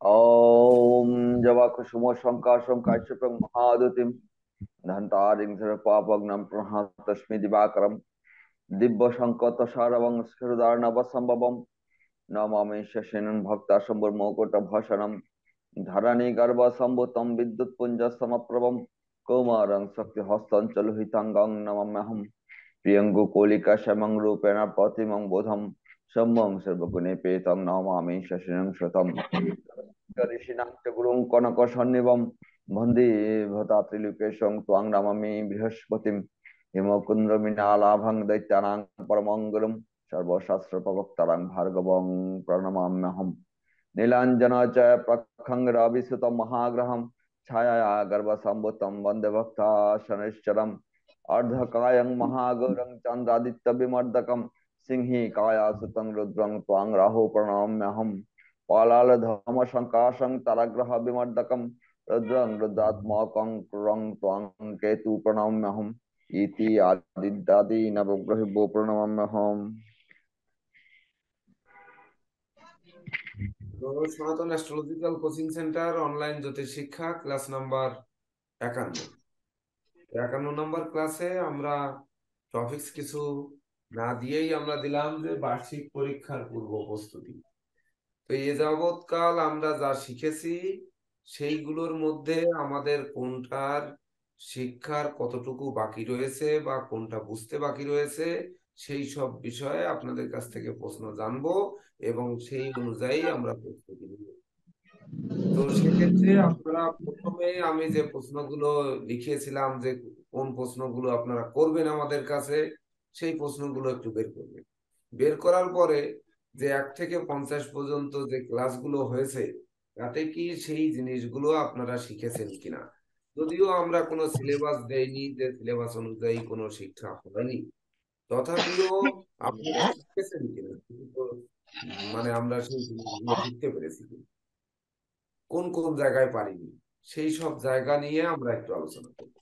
ॐ जवाकुसुमोऽशङ्काशं काश्यपं महादुतिं धन्तारिं सर्वपापघ्नं प्रहातस्मि दिवाकरं दिव्यसङ्कतसारवं स्फुरदार्णवसम्भवं नमामि शशिनं भक्ताशम्भुर्मोकुटभूषणं धरणिगर्भसम्भूतं विद्युत्पुञ्जसमप्रभं कौमारं शक्तिहस्तं च लोहिताङ्गं नमाम्यहं प्रियङ्गुकोलिकाशमं रूपेण प्रतिमं बोधं शम्भं सर्वगुणेपेतं नमामि शशिनं श्रुतम् ঋষিণাং চ গুরুং কনক সন্নিভম বন্দে ভূতাত্রিলোকেশং ত্বাং নমামি বৃহস্পতিম হিমকুন্দ মৃণালাভং দৈত্যানাং পরমঙ্গলম সর্বশাস্ত্র প্রবক্তারাং ভার্গবং প্রণমাম্যহম নীলাঞ্জন চ প্রখঙ্গরাবিসুতম মহাগ্রহম ছায়া গর্ভসম্ভূতম বন্দে ভক্তা শনৈশ্চরম अर्धकायं महागौरं चन्द्रादित्य विमर्दकं सिंही कायासुतं रुद्रं त्वां राहु प्रणमाम्यहम् पालालधम शङ्काशं ताराग्रह विमर्दकं रुद्रं रुद्रात्मकं क्रूरं त्वां केतु प्रणमाम्यहम् इति आदित्यादि नवग्रहिभ्यो प्रणमाम्यहम्। সনাতন অ্যাস্ট্রোলজিক্যাল কোচিং সেন্টার অনলাইন জ্যোতিষ শিক্ষা ক্লাস নাম্বার 51 নম্বর ক্লাসে আমরা টপিকস কিছু না দিয়েই আমরা দিলাম যে বার্ষিক পরীক্ষার পূর্ব প্রস্তুতি। তো এ যাবৎকাল আমরা যা শিখেছি সেইগুলোর মধ্যে আমাদের কোনটার শিক্ষার কতটুকু বাকি রয়েছে বা কোনটা বুঝতে বাকি রয়েছে সেই সব বিষয়ে আপনাদের কাছ থেকে প্রশ্ন জানবো এবং সেই অনুযায়ী আমরা প্রস্তুতি নিব। তো সেক্ষেত্রে আপনারা প্রথমে আমি যে প্রশ্নগুলো লিখিয়েছিলাম যে কোন প্রশ্নগুলো আপনারা করবেন আমাদের কাছে, সেই প্রশ্নগুলো একটু বের করবেন। বের করার পরে যে 1 থেকে 50 পর্যন্ত যে ক্লাসগুলো হয়েছে তাতে কি সেই জিনিসগুলো আপনারা শিখেছেন কিনা। যদিও আমরা কোনো সিলেবাস দেইনি, যে সিলেবাস অনুযায়ী কোনো শিক্ষা হয়নি, তথাপিও আপনারা শিখেছেন কিনা, মানে আমরা সেই জিনিসগুলো শিখতে পেরেছি কিনা, কোন কোন জায়গায় পারিনি, সেই সব জায়গা নিয়ে আমরা একটু আলোচনা করব।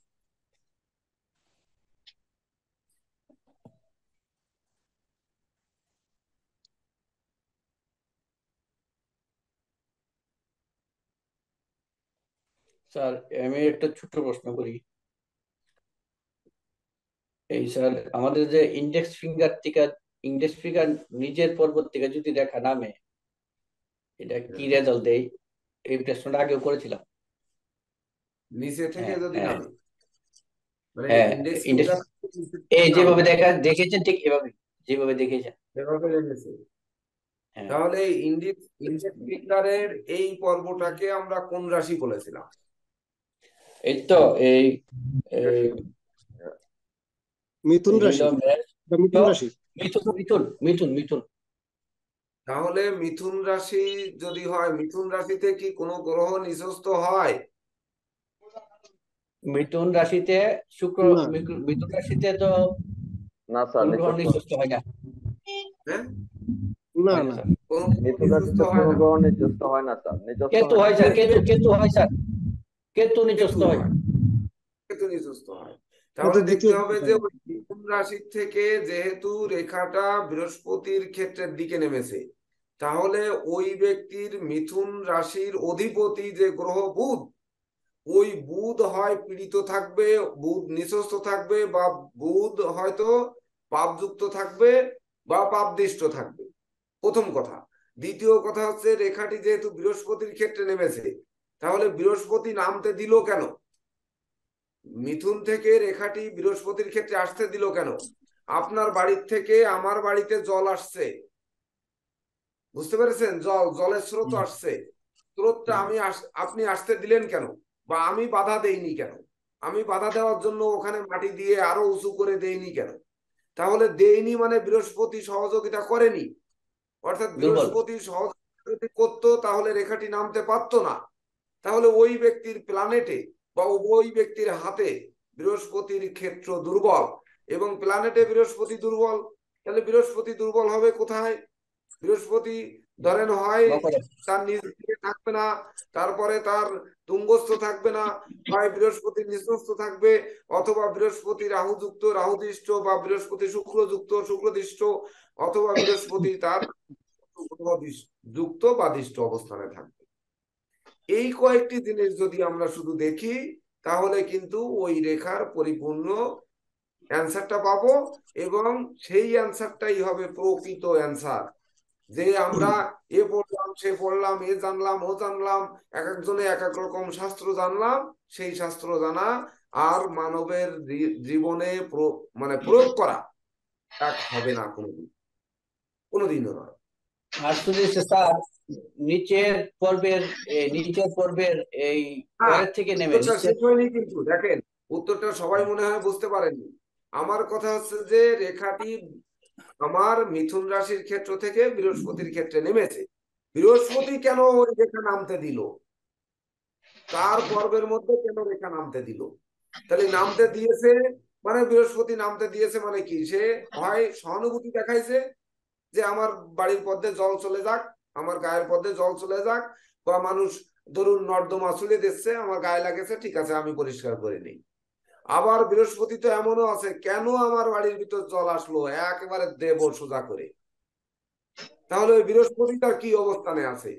স্যার, আমি একটা ছোট্ট প্রশ্ন করি। এই স্যার, আমাদের যে ইন্ডেক্স ফিঙ্গার নিজের পর্বত থেকে যদি রেখা নামে, এটা কি রেজাল্ট দেয়? এই প্রশ্নটা আগেও করেছিলাম। নিচে থেকে যদি হ্যাঁ, নামে, মানে হ্যাঁ, ইন্ডেক্স ইন্ডেক্স এই যেভাবে দেখেছেন ঠিক এভাবে যেভাবে দেখেছেন যেভাবে লেগেছে, হ্যাঁ। তাহলে ইন্ডেক্স ফিঙ্গারের এই পর্বটাকে আমরা কোন রাশি বলেছিলাম? এই তো এই মিথুন রাশি। মিথুন রাশি। মিথুন মিথুন মিথুন মিথুন তাহলে মিথুন রাশি যদি হয়, মিথুন রাশিতে কি কোনো গ্রহ নিঃস্ত হয়? মিথুন রাশিতে শুক্র, মিথুন রাশিতে তো না স্যার, গ্রহ নিঃস্ত হয় না। হ্যাঁ, না না, মিথুন রাশিতে কোনো গ্রহ নিচস্থ হয় না স্যার। কেতু হয় স্যার, কেতু হয় স্যার, কেতু নিচস্থ হয়। কেতু নিঃস্ত হয়। তাহলে দেখতে হবে যে ওই মিথুন রাশি থেকে যেহেতু রেখাটা বৃহস্পতির ক্ষেত্রের দিকে নেমেছে, তাহলে ওই ব্যক্তির মিথুন রাশির অধিপতি যে গ্রহ বুধ, ওই বুধ হয় পীড়িত থাকবে, বুধ নিঃস্ত থাকবে, বা বুধ হয়তো পাপযুক্ত থাকবে বা পাপদৃষ্ট থাকবে, প্রথম কথা। দ্বিতীয় কথা হচ্ছে, রেখাটি যেহেতু বৃহস্পতির ক্ষেত্রে নেমেছে, তাহলে বৃহস্পতি নামতে দিল কেন? মিথুন থেকে রেখাটি বৃহস্পতির ক্ষেত্রে আসতে দিল কেন? আপনার বাড়ির থেকে আমার বাড়িতে জল আসছে, বুঝতে পেরেছেন? জলের স্রোত আসছে, স্রোতটা আপনি আসতে দিলেন কেন, বা আমি বাধা দেইনি কেন? আমি বাধা দেওয়ার জন্য ওখানে মাটি দিয়ে আরো উঁচু করে দেইনি কেন? তাহলে দেইনি মানে বৃহস্পতি সহযোগিতা করেনি। অর্থাৎ বৃহস্পতি সহযোগিতা যদি করতো তাহলে রেখাটি নামতে পারতো না। তাহলে ওই ব্যক্তির প্ল্যানেটে বা ওই ব্যক্তির হাতে বৃহস্পতির ক্ষেত্র দুর্বল, এবং প্ল্যানেটে বৃহস্পতি দুর্বল, তাহলে বৃহস্পতি দুর্বল হবে কোথায়? বৃহস্পতি ধরেন হয় তার নিজ দিকে থাকবে না, তারপরে তার তুঙ্গস্থ থাকবে না, হয় বৃহস্পতি নিঃস্ত থাকবে, অথবা বৃহস্পতি রাহুযুক্ত রাহুদৃষ্ট, বা বৃহস্পতি শুক্রযুক্ত শুক্রদৃষ্ট, অথবা বৃহস্পতি তার যুক্ত বা দৃষ্ট অবস্থানে থাকবে। এই কয়েকটি জিনিস যদি আমরা শুধু দেখি তাহলে কিন্তু ওই রেখার পরিপূর্ণ অ্যান্সারটা পাবো, এবং সেই অ্যান্সারটাই হবে প্রকৃত অ্যান্সার। যে আমরা এ পড়লাম, সে পড়লাম, এ জানলাম, ও জানলাম, এক একজনে এক এক রকম শাস্ত্র জানলাম, সেই শাস্ত্র জানা আর মানবের জীবনে মানে প্রয়োগ করা এক হবে না কোনোদিন, কোনোদিনও নয়। আর শুধু স্যার নিচের পর্বের এই হ্যাঁ, পরের থেকে নেমে উত্তরটা শেষ হয়নি কিন্তু, দেখেন উত্তরটা সবাই মনে হয় বুঝতে পারেননি। আমার কথা হচ্ছে যে রেখাটি আমার মিথুন রাশির ক্ষেত্র থেকে বৃহস্পতির ক্ষেত্রে নেমেছে। বৃহস্পতি কেন ওই রেখা নামতে দিল, তার পর্বের মধ্যে কেন রেখা নামতে দিল? তাহলে নামতে দিয়েছে মানে, বৃহস্পতি নামতে দিয়েছে মানে কি, সে হয় সহানুভূতি দেখাইছে যে আমার বাড়ির পথে জল চলে যাক, আমার গায়ের পথে জল চলে যাক, বা মানুষ ধরুন নর্দমা চলে দিচ্ছে, আমার গায়ে লাগেছে, ঠিক আছে আমি পরিষ্কার করে নিই। আবার বৃহস্পতি তো এমনও আছে, কেন আমার বাড়ির ভিতর জল আসলো একেবারে দেব সোজা করে। তাহলে ওই বৃহস্পতিটার কি অবস্থানে আছে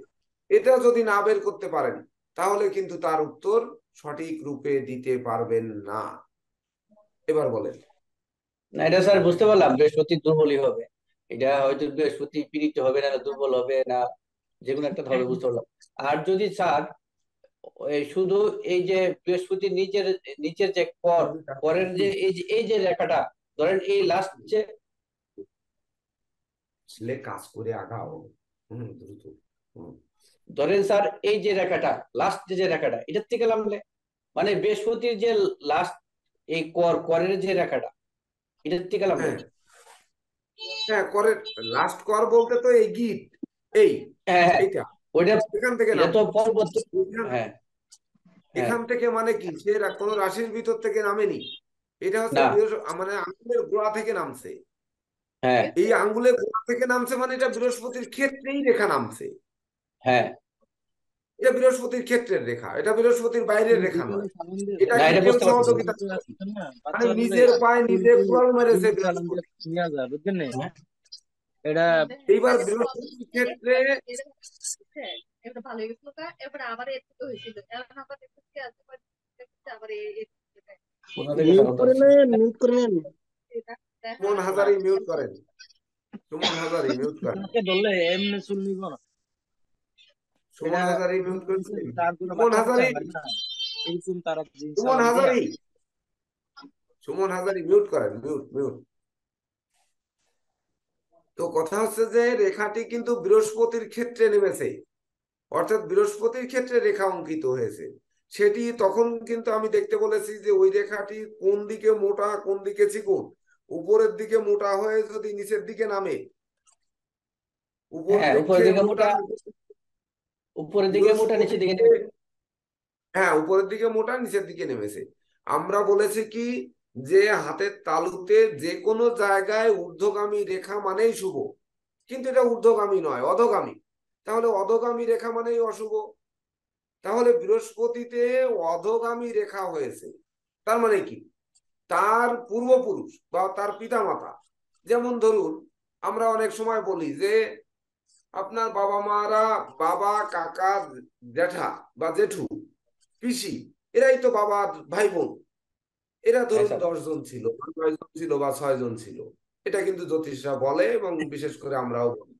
এটা যদি না বের করতে পারেন তাহলে কিন্তু তার উত্তর সঠিক রূপে দিতে পারবেন না। এবার বলেন। না, এটা স্যার বুঝতে পারলাম বৃহস্পতি দুর্বলই হবে। এটা হয়তো বৃহস্পতি পীড়িত হবে না, দুর্বল হবে না, যেকোনো একটা হবে, বুঝতে পারলাম। আর যদি স্যার শুধু এই যে বৃহস্পতির নিচের নিচের যে পরের যে এই যে রেখাটা, ধরেন এই লাস্ট যে ছেলে কাজ করে আগাও, দ্রুত। ধরেন স্যার এই যে রেখাটা, লাস্ট যে রেখাটা, এটার থেকে নামলে মানে বৃহস্পতির যে লাস্ট এই করের যে রেখাটা, এটার থেকে নামলে। হ্যাঁ হ্যাঁ, করে লাস্ট কর বলতে তো এই গিট, এই হ্যাঁ হ্যাঁ, এইটা ওইটা এখান থেকে এটা নাম, তো পরবর্তী। হ্যাঁ হ্যাঁ। এখান থেকে মানে কি, সে কোন রাশির ভিতর থেকে নামেনি, এটা হচ্ছে না। মানে আঙ্গুলের গোড়া থেকে নামছে। হ্যাঁ এই আঙ্গুলের গোড়া থেকে নামছে মানে এটা বৃহস্পতির ক্ষেত্রেই রেখা নামছে। হ্যাঁ। এটা বৃহস্পতির ক্ষেত্রের রেখা, এটা বৃহস্পতির বাইরের রেখা নয়। এটা না, কি এটা কেউ বুঝতে পারছি। সহযোগিতা করেনি? মানে নিজের পায়ে নিজে কুড়াল মেরেছে বৃহস্পতি। হ্যাঁ। এইবার বৃহস্পতির ক্ষেত্রে মিউট করে নেন, মিউট করে নেন। সুমন হাজারি মিউট করেন, সুমন হাজারি মিউট করেন, সুমন হাজারি মিউট করেছেন, সুমন হাজারি, সুমন হাজারি, সুমন হাজারি মিউট করেন, মিউট মিউট। তো কথা হচ্ছে যে রেখাটি কিন্তু বৃহস্পতির ক্ষেত্রে নেমেছে, অর্থাৎ বৃহস্পতির ক্ষেত্রে রেখা অঙ্কিত হয়েছে। সেটি তখন কিন্তু আমি দেখতে বলেছি যে ওই রেখাটি কোন দিকে মোটা কোন দিকে চিকন। উপরের দিকে মোটা হয়ে যদি নিচের দিকে নামে, উপর হ্যাঁ, উপরের দিকে দিকে মোটা, মোটা, উপরের দিকে মোটা, নিচের দিকে বৃহস্পতিতে, হ্যাঁ উপরের দিকে মোটা নিচের দিকে নেমেছে। আমরা বলেছি কি যে হাতের তালুতে যে কোনো জায়গায় ঊর্ধ্বগামী রেখা মানেই শুভ, কিন্তু এটা ঊর্ধ্বগামী নয়, অধোগামী। তাহলে অধোগামী রেখা মানেই অশুভ। তাহলে বৃহস্পতিতে অধোগামী রেখা হয়েছে, তার মানে কি তার পূর্বপুরুষ বা তার পিতামাতা, যেমন ধরুন আমরা অনেক সময় বলি যে আপনার বাবা মারা, বাবা কাকা জ্যাঠা বা জেঠু পিসি, এরাই তো বাবা ভাই বোন। এরা হ্যাঁ ধরুন স্যার। 10 জন ছিল, 9 জন ছিল বা 6 জন ছিল, এটা কিন্তু জ্যোতিষরা বলে এবং বিশেষ করে আমরাও বলি।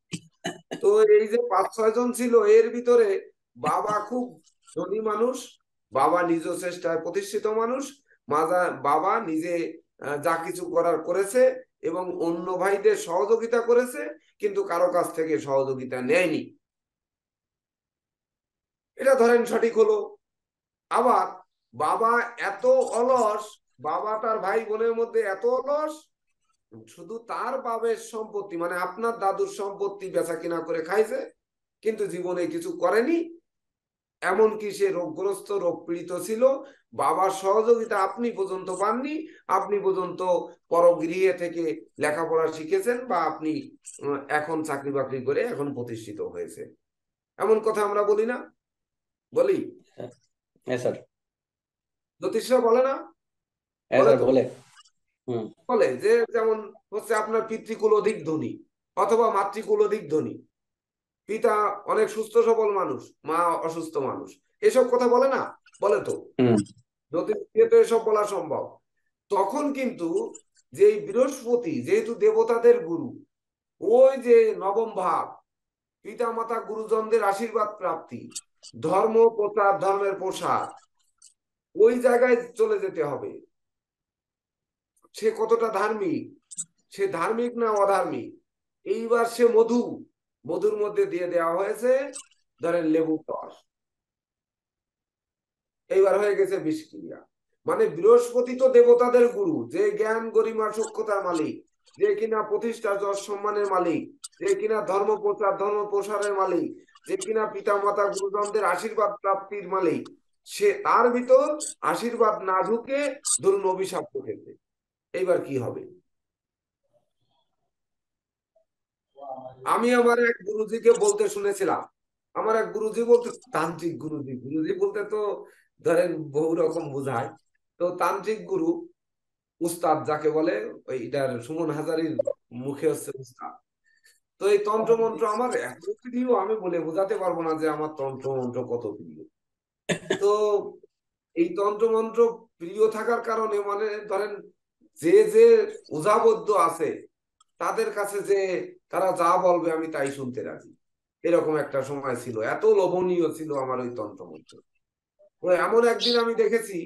তো এই যে 5-6 জন ছিল, এর ভিতরে বাবা খুব ধনী মানুষ, বাবা নিজ চেষ্টায় প্রতিষ্ঠিত মানুষ, বাবা নিজে যা কিছু করার করেছে এবং অন্য ভাইদের সহযোগিতা করেছে, কিন্তু কারো কাছ থেকে সহযোগিতা নেয়নি, এটা ধরেন সঠিক হলো। আবার বাবা এত অলস, বাবা তার ভাই বোনের মধ্যে এত অলস, শুধু তার বাবের সম্পত্তি মানে আপনার দাদুর সম্পত্তি বেচা কিনা করে খাইছে, কিন্তু জীবনে কিছু করেনি। এমনকি সে রোগগ্রস্ত, রোগ পীড়িত ছিল, বাবার সহযোগিতা আপনি পর্যন্ত পাননি, আপনি পর্যন্ত পরগৃহে থেকে লেখাপড়া শিখেছেন বা আপনি এখন চাকরি বাকরি করে এখন প্রতিষ্ঠিত হয়েছে। এমন কথা আমরা বলি না, বলি? হ্যাঁ স্যার। জ্যোতিষরা বলে না, হ্যাঁ বলে স্যার, তো, বলে। হুম। বলে যে যেমন হচ্ছে আপনার পিতৃকুল অধিক ধনী অথবা মাতৃকুল অধিক ধনী, পিতা অনেক সুস্থ সবল মানুষ, মা অসুস্থ মানুষ, এসব কথা বলে না? বলে তো, জ্যোতিষ দিয়ে তো এসব বলা সম্ভব। তখন কিন্তু যে বৃহস্পতি যেহেতু দেবতাদের গুরু, ওই যে নবম ভাব, পিতা মাতা গুরুজনদের আশীর্বাদ প্রাপ্তি, ধর্ম প্রচার, ধর্মের প্রসার, ওই জায়গায় চলে যেতে হবে। সে কতটা ধার্মিক, সে ধার্মিক না অধার্মিক। এইবার সে মধুর মধ্যে দিয়ে দেওয়া হয়েছে ধরেন লেবুর রস, এইবার হয়ে গেছে বিষক্রিয়া। মানে বৃহস্পতি তো দেবতাদের গুরু, যে জ্ঞান গরিমা সূক্ষ্মতার মালিক, যে কিনা প্রতিষ্ঠা যশ সম্মানের মালিক, যে কিনা ধর্ম প্রচার ধর্ম প্রসারের মালিক, যে কিনা পিতা মাতা গুরুজনদের আশীর্বাদ প্রাপ্তির মালিক, সে তার ভিতর আশীর্বাদ না ঢুকে ধরুন অভিশাপ ঢুকেছে, এইবার কি হবে? আমি আমার এক গুরুজিকে বলতে শুনেছিলাম, আমার এক গুরুজি বলতে, তান্ত্রিক গুরুজি, গুরুজি বলতে তো ধরেন বহু রকম বোঝায়, তো তান্ত্রিক গুরু, উস্তাদ যাকে বলে, ওই এটার সুমন হাজারির মুখে হচ্ছে উস্তাদ। তো এই তন্ত্র মন্ত্র আমার এত প্রিয়, আমি বলে বোঝাতে পারবো না যে আমার তন্ত্র মন্ত্র কত প্রিয়। তো এই তন্ত্র মন্ত্র প্রিয় থাকার কারণে মানে ধরেন যে ওঝাবদ্ধ আছে তাদের কাছে যে তারা যা বলবে আমি তাই শুনতে রাজি, এরকম একটা সময় ছিল। এত লোভনীয় ছিল আমার ওই তন্ত্রমন্ত্র। তো এমন একদিন আমি দেখেছি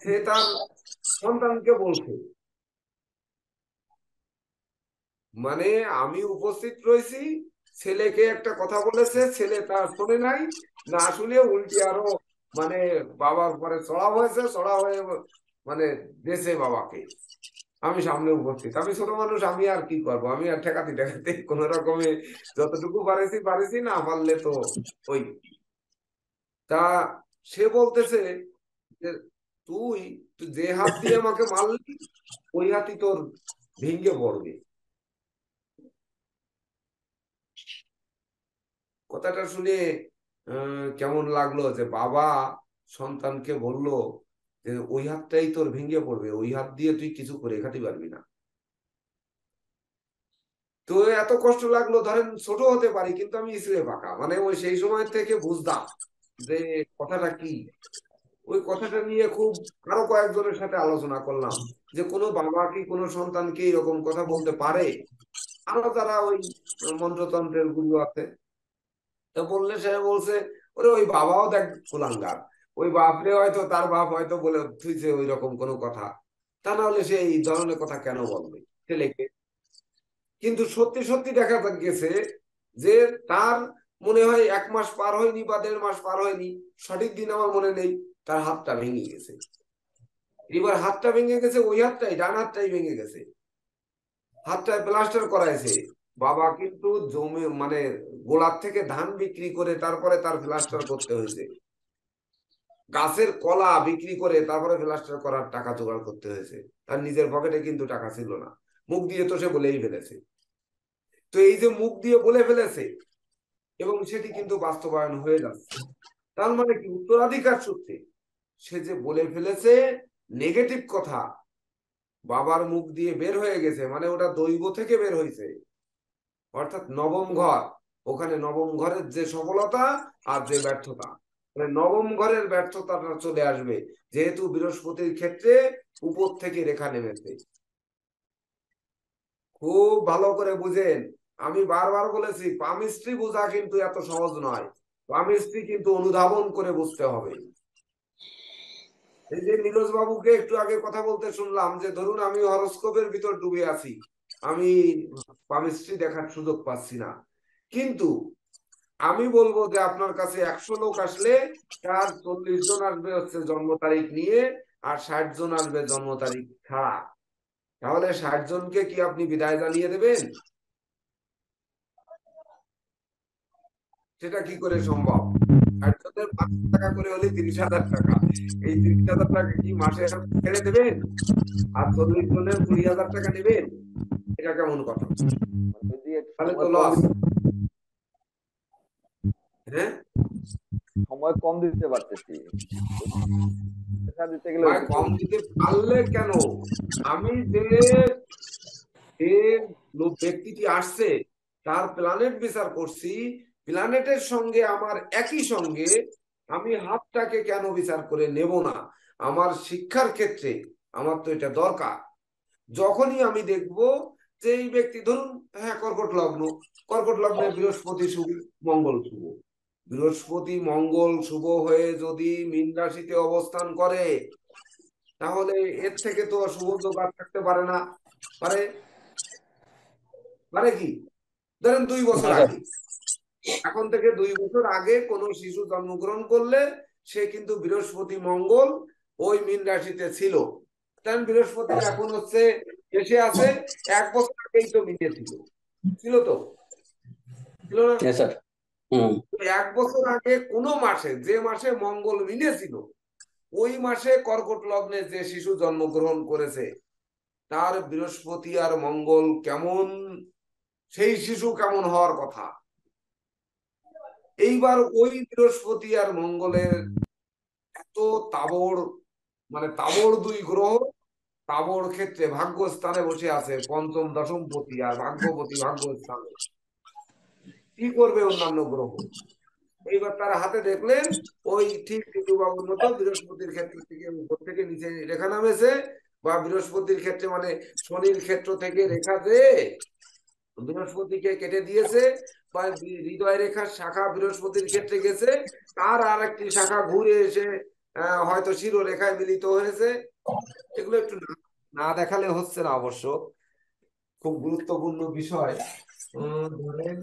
সে তার সন্তানকে বলছে, মানে আমি উপস্থিত রয়েছি, ছেলেকে একটা কথা বলেছে, ছেলে তা শোনে নাই, না শুনে উল্টি আরো মানে বাবার পরে চড়া হয়েছে, চড়া হয়ে মানে দেশে বাবাকে, আমি সামনে উপস্থিত, আমি ছোট মানুষ, আমি আর কি করবো, আমি আর ঠেকাতে ঠেকাতে কোন রকমে যতটুকু পারেছি, না পারলে তো ওই। তা সে বলতেছে যে তুই তুই যে হাত দিয়ে আমাকে মারলি ওই হাতই তোর ভেঙে পড়বে। কথাটা শুনে কেমন লাগলো যে বাবা সন্তানকে বলল যে ওই হাতটাই তোর ভেঙে পড়বে, ওই হাত দিয়ে তুই কিছু করে খাতে পারবি না। তো এত কষ্ট লাগলো, ধরেন ছোট হতে পারি কিন্তু আমি ইসরে পাকা, মানে ওই সেই সময় থেকে বুঝতাম যে কথাটা কি। ওই কথাটা নিয়ে খুব আরো কয়েকজনের সাথে আলোচনা করলাম যে কোনো বাবা কি কোনো সন্তানকে এরকম কথা বলতে পারে? আরো যারা ওই মন্ত্রতন্ত্রের গুরু আছে, তো বললে সে বলছে ওরে ওই বাবাও দেখ কুলাঙ্গার, ওই বাপরে হয়তো তার বাপ হয়তো বলে থুইছে ওই রকম কোনো কথা, তা না হলে সে এই ধরনের কথা কেন বলবে ছেলেকে। কিন্তু সত্যি সত্যি দেখা গেছে যে তার মনে হয় 1 মাস পার হয়নি বা 1.5 মাস পার হয়নি, সঠিক দিন আমার মনে নেই, তার হাতটা ভেঙে গেছে। এবার হাতটা ভেঙে গেছে, ওই হাতটাই, ডান হাতটাই ভেঙে গেছে, হাতটায় প্লাস্টার করাইছে। বাবা কিন্তু জমি মানে গোলার থেকে ধান বিক্রি করে তারপরে তার প্লাস্টার করতে হয়েছে, গাছের কলা বিক্রি করে তারপরে প্লাস্টার করার টাকা জোগাড় করতে হয়েছে, তার নিজের পকেটে কিন্তু টাকা ছিল না। মুখ দিয়ে তো সে বলেই ফেলেছে। তো এই যে মুখ দিয়ে বলে ফেলেছে এবং সেটি কিন্তু বাস্তবায়ন হয়ে যাচ্ছে, তার মানে কি উত্তরাধিকার সূত্রে সে যে বলে ফেলেছে নেগেটিভ কথা, বাবার মুখ দিয়ে বের হয়ে গেছে, মানে ওটা দৈব থেকে বের হয়েছে, অর্থাৎ নবম ঘর, ওখানে নবম ঘরের যে সফলতা আর যে ব্যর্থতা, মানে নবম ঘরের ব্যর্থতাটা চলে আসবে, যেহেতু বৃহস্পতির ক্ষেত্রে উপর থেকে রেখা নেমেছে। খুব ভালো করে বুঝেন, আমি বারবার বলেছি পামিস্ট্রি বোঝা কিন্তু এত সহজ নয়, পামিস্ট্রি কিন্তু অনুধাবন করে বুঝতে হবে। এই যে নীরজ বাবুকে একটু আগে কথা বলতে শুনলাম যে ধরুন আমি হরোস্কোপের ভিতর ডুবে আছি, আমি পামিস্ট্রি দেখার সুযোগ পাচ্ছি না, কিন্তু আমি বলবো যে আপনার কাছে 100 লোক আসলে তার 40 জন আসবে হচ্ছে জন্ম তারিখ নিয়ে, আর 60 জন আসবে জন্ম তারিখ ছাড়া। তাহলে 60 জনকে কি আপনি বিদায় জানিয়ে দেবেন? সেটা কি করে সম্ভব? 60 জনের 500 টাকা করে হলে 30,000 টাকা, এই 30,000 টাকা কি মাসে ছেড়ে দেবেন আর 40 জনের 20,000 টাকা নেবেন? এটা কেমন কথা? যদি একটু তাহলে তো সময় কম লস। হ্যাঁ, সময় কম দিতে পারতেছি, দেখা দিতে গেলে ভাই কম দিতে পারলে কেন? আমি যে যে ব্যক্তিটি আসছে তার প্ল্যানেট বিচার করছি, প্ল্যানেটের সঙ্গে আমার একই সঙ্গে আমি হাতটাকে কেন বিচার করে নেব না? আমার শিক্ষার ক্ষেত্রে আমার তো এটা দরকার। যখনই আমি দেখব যে এই ব্যক্তি, ধরুন হ্যাঁ কর্কট লগ্ন, কর্কট লগ্নে বৃহস্পতি শুভ, মঙ্গল শুভ, বৃহস্পতি মঙ্গল শুভ হয়ে যদি মীন রাশিতে অবস্থান করে, তাহলে এর থেকে তো শুভ যোগ আর থাকতে পারে না। পারে? পারে কি? ধরেন 2 বছর না স্যার। আগে, এখন থেকে 2 বছর আগে কোনো শিশু জন্মগ্রহণ করলে সে কিন্তু বৃহস্পতি মঙ্গল ওই মীন রাশিতে ছিল, কারণ বৃহস্পতি এখন হচ্ছে এসে আছে, 1 বছর আগেই তো মিনে ছিল, ছিল তো, ছিল না? হ্যাঁ স্যার। হুম। তো 1 বছর আগে কোনো মাসে, যে মাসে মঙ্গল মিনে ছিল, ওই মাসে কর্কট লগ্নে যে শিশু জন্মগ্রহণ করেছে, তার বৃহস্পতি আর মঙ্গল কেমন, সেই শিশু কেমন হওয়ার কথা। এইবার ওই বৃহস্পতি আর মঙ্গলের এত তাবড়, মানে তাবড় 2 গ্রহ, তাবড় ক্ষেত্রে ভাগ্যস্থানে বসে আছে, পঞ্চম দশম পতি আর ভাগ্যপতি ভাগ্যস্থানে, কি করবে অন্যান্য গ্রহ? এইবার তারা হাতে দেখলেন ওই ঠিক ঋতুবাবুর মতো বৃহস্পতির ক্ষেত্র থেকে উপর থেকে নিচে রেখা নামেছে, বা বৃহস্পতির ক্ষেত্রে মানে শনির ক্ষেত্র থেকে রেখা যে বৃহস্পতিকে কেটে দিয়েছে, বা হৃদয় রেখার শাখা বৃহস্পতির ক্ষেত্রে গেছে, তার আর একটি শাখা ঘুরে এসে হয়তো শিরোরেখায় মিলিত হয়েছে। এগুলো একটু না দেখালে হচ্ছে না অবশ্য, খুব গুরুত্বপূর্ণ বিষয়। ধরেন